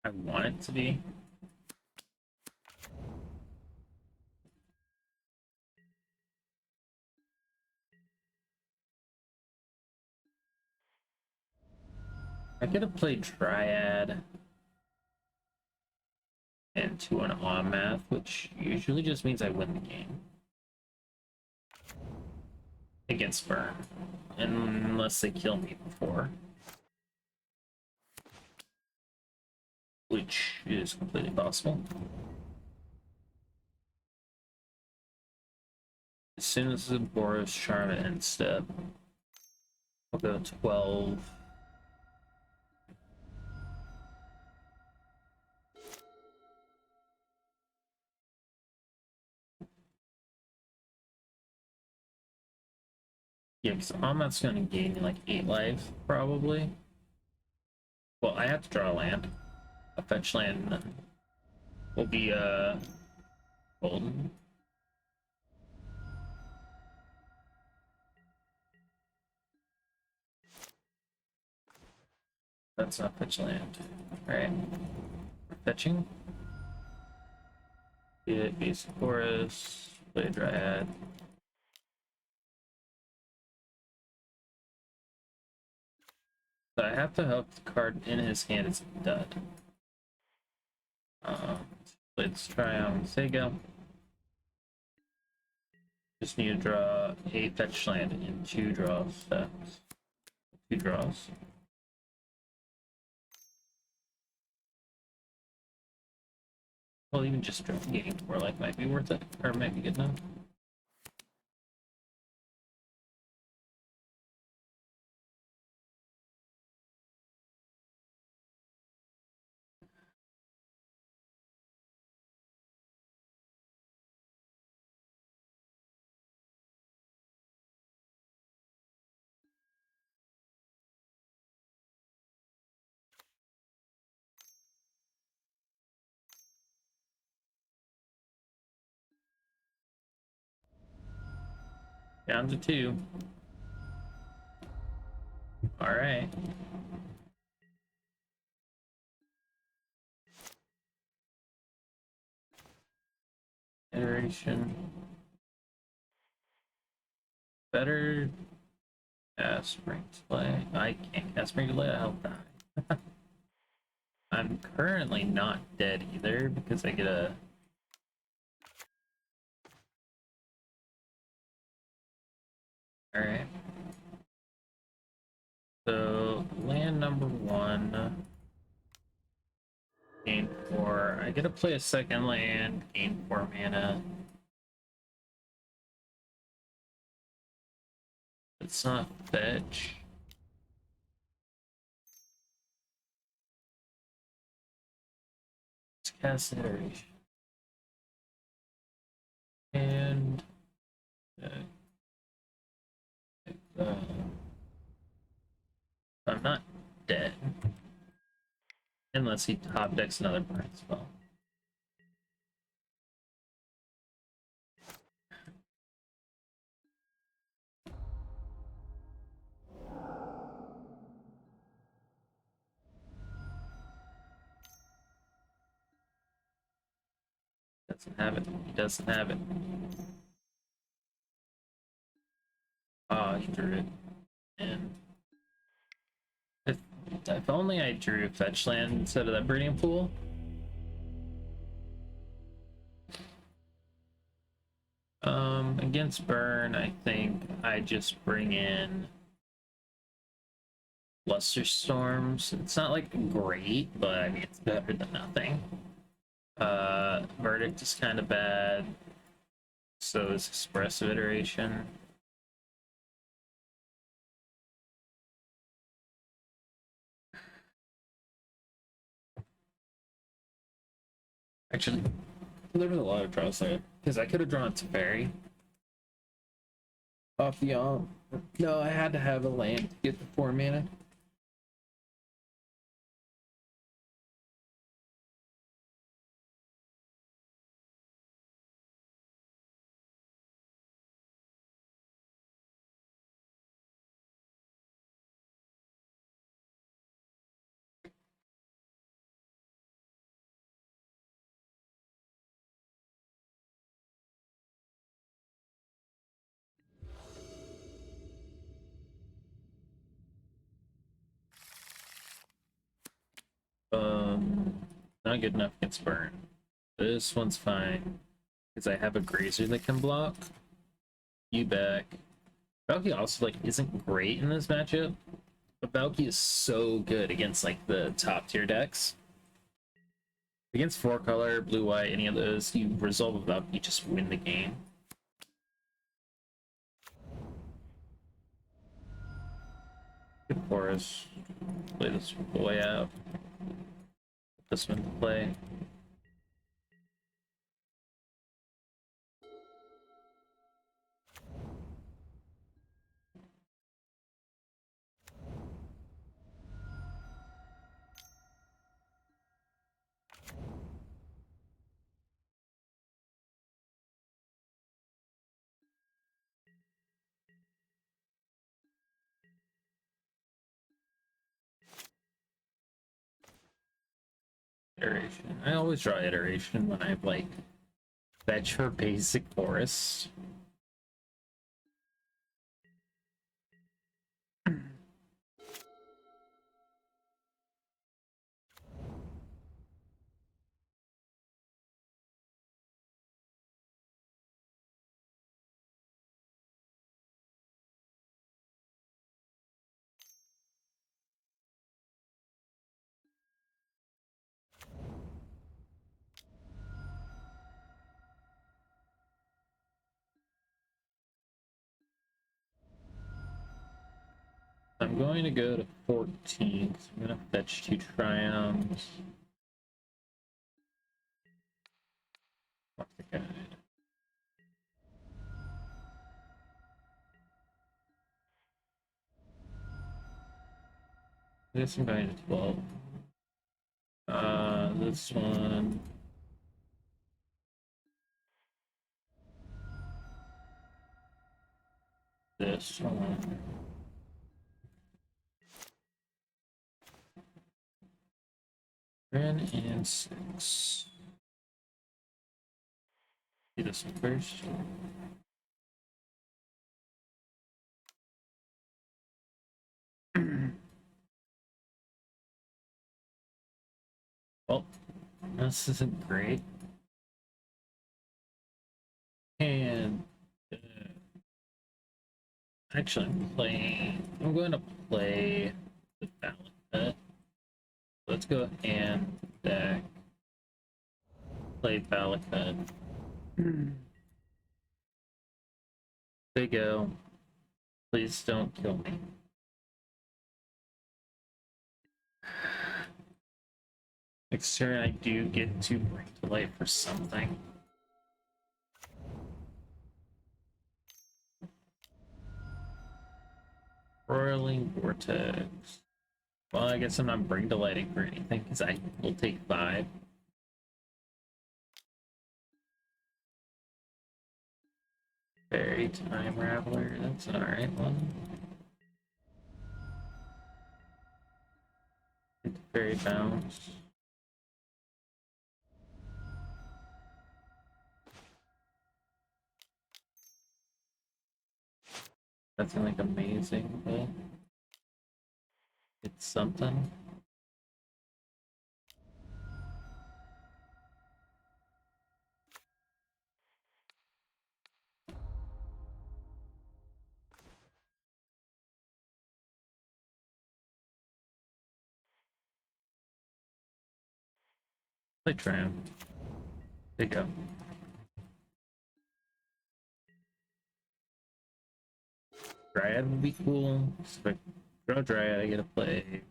I want it to be. I could have played Dryad into an Omnath, which usually just means I win the game against Burn, unless they kill me before, which is completely possible. As soon as the Boros Charm end step, I'll go 12. Yeah, because Omnath's going to gain me like 8 life, probably. Well, I have to draw a land. A fetch land will be golden. That's not fetch land. Alright. Fetching. Get Basic Forest, play Dryad. So I have to hope the card in his hand is dud. Let's try on Sega. Just need to draw a fetch land in 2 draws steps. 2 draws. Well, even just getting 4 life might be worth it, or might be good enough. Down to 2. Alright. Iteration. Better cast Spring to play. I can't cast Spring to play, I'll die. I'm currently not dead either because I get a. Alright. So, land number 1. Gain 4. I get to play a second land, gain 4 mana. It's not fetch. It's cast iteration. And I'm not dead. Unless he top decks another burn spell. Doesn't have it. He doesn't have it. Ah, he drew it. And if only I drew fetch land instead of that breeding pool. Against burn, I think I just bring in Flusterstorms. It's not like great, but I mean it's better than nothing. Verdict is kind of bad. So is Expressive Iteration. Actually, there was a lot of draws there because I could have drawn Teferi off the No, I had to have a land to get the 4 mana. Not good enough against burn. This one's fine because I have a Grazer that can block. You back. Valki also like isn't great in this matchup, but Valki is so good against like the top tier decks. Against 4-color, blue-white, any of those, you resolve a Valki, you just win the game. Good for us. Play this boy out. Put this one to play. Iteration. I always draw iteration when I have like fetch for basic forest. I'm going to go to 14 because I'm going to fetch 2 Triomes. Mark the guide. I guess I'm going to 12. This one. This one. Wrenn and Six. Do this one first. Well, this isn't great. And actually, I'm going to play the Valakut. Let's go and deck. Play Valakut. Big O. Please don't kill me. Next turn, I do get to bring to life for something. Roiling Vortex. Well, I guess I'm not bring to lighting for anything because I will take 5. Fairy Time Raveler, that's an alright one. Into Fairy Bounce. That's like amazing, but it's something. Play Triome. There you go. Dryad would be cool. So if I draw Dryad, I get to play.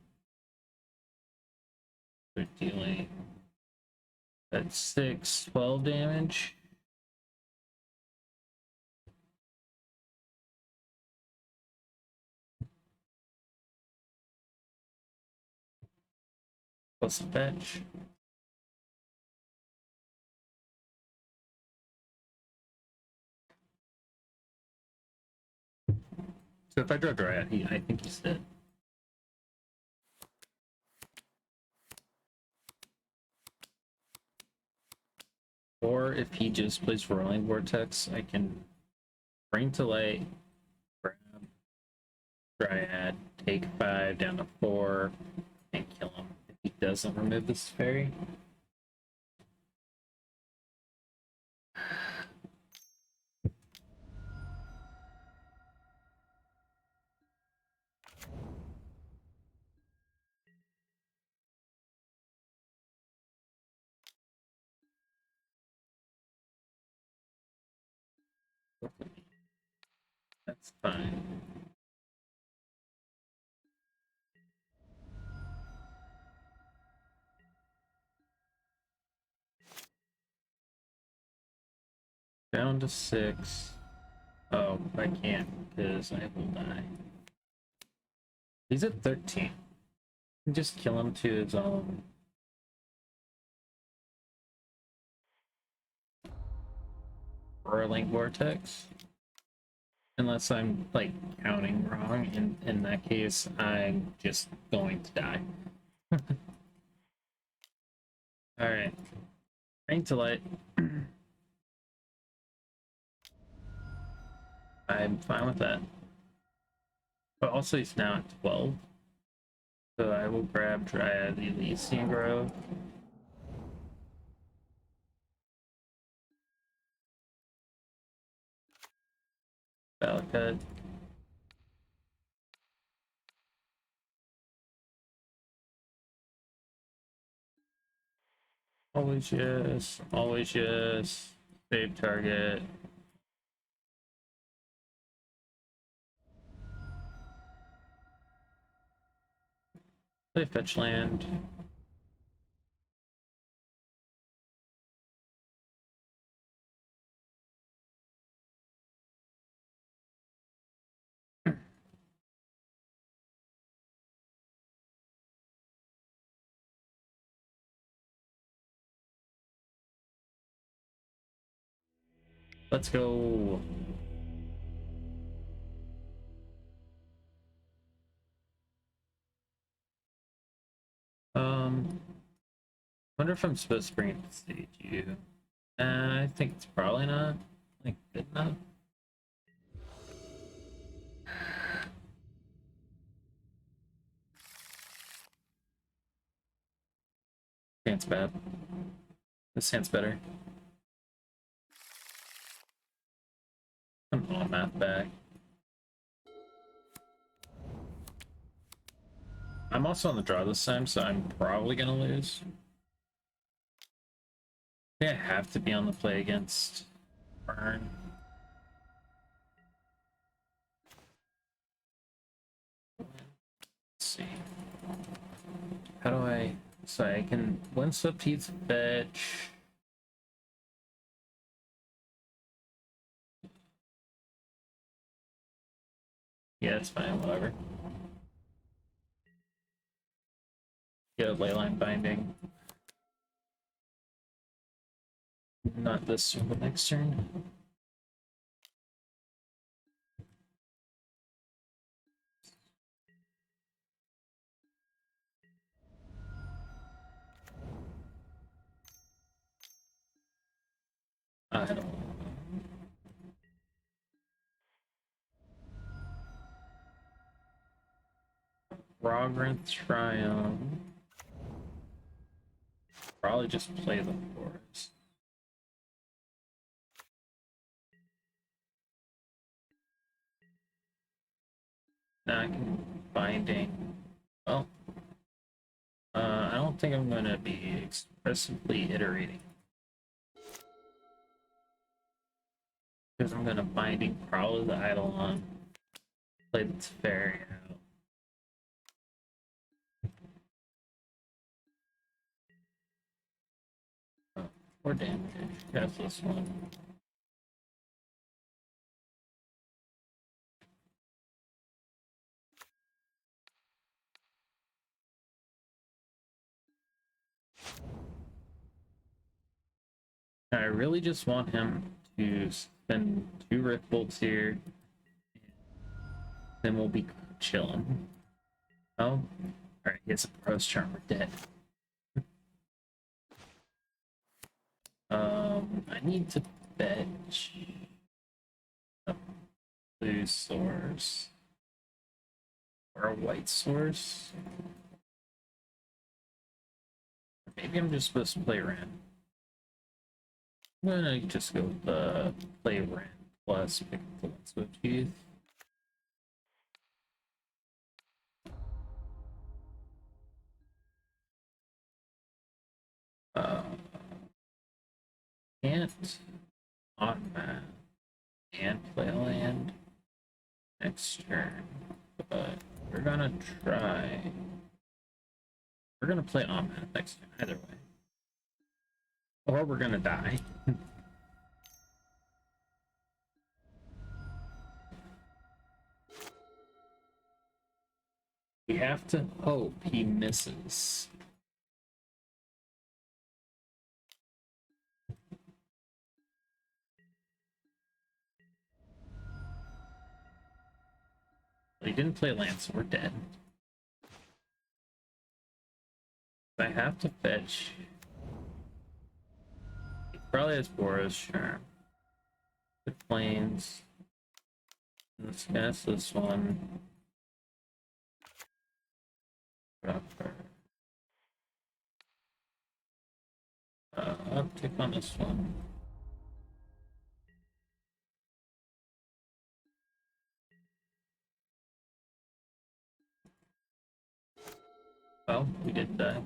They're dealing at 6, 12 damage. Plus fetch. So if I draw Dryad, I think he's dead. Or if he just plays Rolling Vortex, I can bring to light, grab Dryad, take 5 down to 4, and kill him if he doesn't remove this fairy. That's fine. Down to 6. Oh, I can't because I will die. He's at 13. Just kill him to his own. Whirling Vortex. Unless I'm like counting wrong. In that case, I'm just going to die. Alright. Bring to light. I'm fine with that. But also he's now at 12. So I will grab Dryad the Elysian Grove. Valakut. Always yes. Always yes. Save target. Play fetch land. Let's go. Wonder if I'm supposed to bring it to Boseiju. I think it's probably not like good enough. Hand's bad. This hand's better. I'm Omnath back. I'm also on the draw this time, so I'm probably gonna lose. I think I have to be on the play against Burn. Let's see. How do I... So I can Windswept Heath fetch. Yeah, it's fine, whatever. Get a Leyline Binding. Not this turn, but next turn. I don't know. Raugrin Triome. Probably just play the Forest. Now I can Binding. Well, I don't think I'm gonna be expressively iterating. Because I'm gonna Binding probably the Eidolon. Play the Teferi out. Or damage. That's this one. I really just want him to spend 2 Rift Bolts here. Then we'll be chilling. Oh, alright, he has a Bros Charm, we're dead. I need to fetch a blue source or a white source. Maybe I'm just supposed to play Wrenn. I'm gonna just go with play Wrenn plus pick up the Windswept Heath. Can't Omnath and play a land next turn, but we're gonna try. We're gonna play Omnath next turn, either way. Or we're gonna die. We have to hope he misses. He didn't play land, so we're dead. I have to fetch. He probably has Boros Charm. The Plains. Let's cast this one. I'll take on this one. Well, we did die.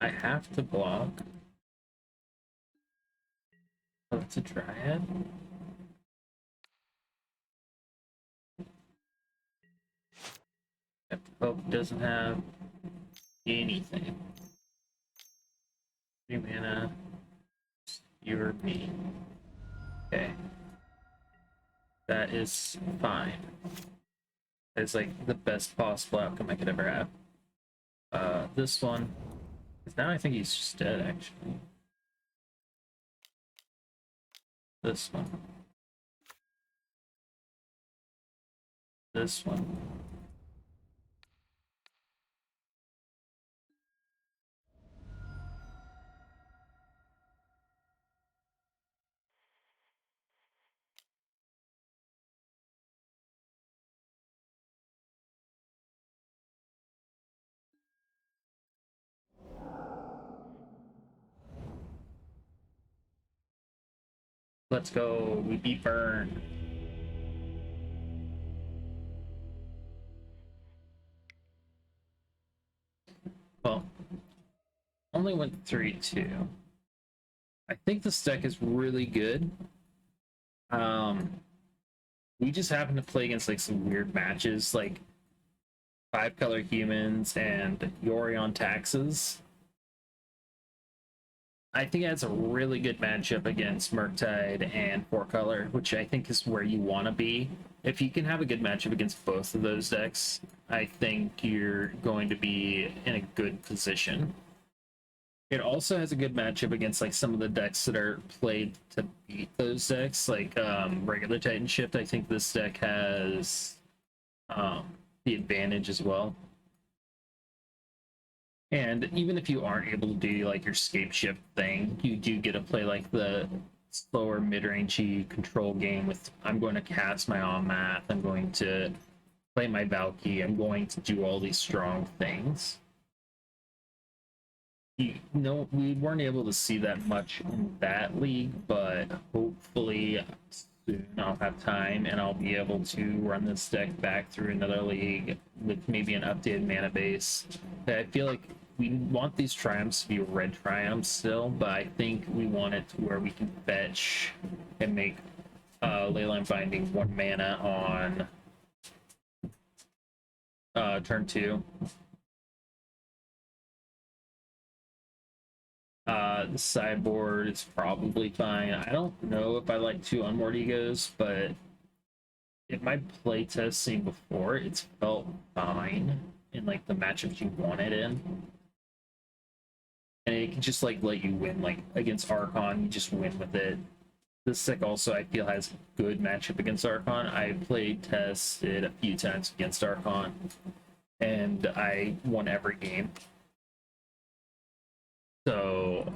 I have to block. Oh, it's a Dryad. I hope it doesn't have anything. 3 mana. You or me. Okay. That is fine. It's like the best possible outcome I could ever have. This one. Now I think he's just dead, actually. This one. This one. Let's go. We beat Burn. Well, only went 3-2. I think this deck is really good. We just happen to play against like some weird matches, like 5-color humans and Yorion taxes. I think that's a really good matchup against Murktide and 4-color, which I think is where you want to be. If you can have a good matchup against both of those decks, I think you're going to be in a good position. It also has a good matchup against like some of the decks that are played to beat those decks, like regular Titan Shift. I think this deck has the advantage as well. And even if you aren't able to do like your Scapeshift thing, you do get to play like the slower mid-rangey control game with I'm going to cast my Omnath, I'm going to play my Valki, I'm going to do all these strong things. We weren't able to see that much in that league, but hopefully soon I'll have time and I'll be able to run this deck back through another league with maybe an updated mana base. I feel like we want these Triomes to be red Triomes still, but I think we want it to where we can fetch and make Leyline Binding 1 mana on turn 2. The sideboard is probably fine. I don't know if I like 2 Unmoored Egos, but in my playtesting before, it's felt fine in like the matchups you want it in. And it can just like let you win, like against Archon, you just win with it. This deck also I feel has good matchup against Archon. I played tested a few times against Archon, and I won every game. So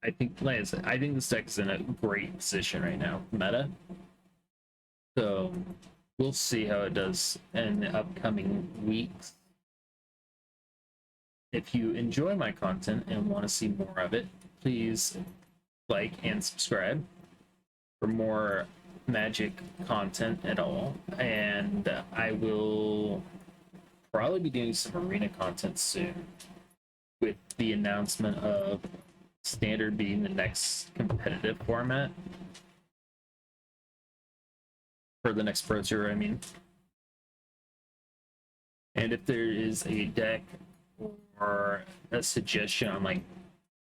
I think, like I said, I think this deck is in a great position right now, meta. So we'll see how it does in the upcoming weeks. If you enjoy my content and want to see more of it, please like and subscribe for more Magic content at all. And I will probably be doing some arena content soon, with the announcement of Standard being the next competitive format for the next Pro Tour, I mean. And if there is a deck or a suggestion on like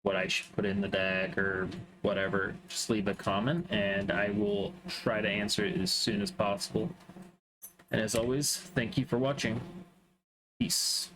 what I should put in the deck or whatever, just leave a comment and I will try to answer it as soon as possible. And as always, thank you for watching. Peace.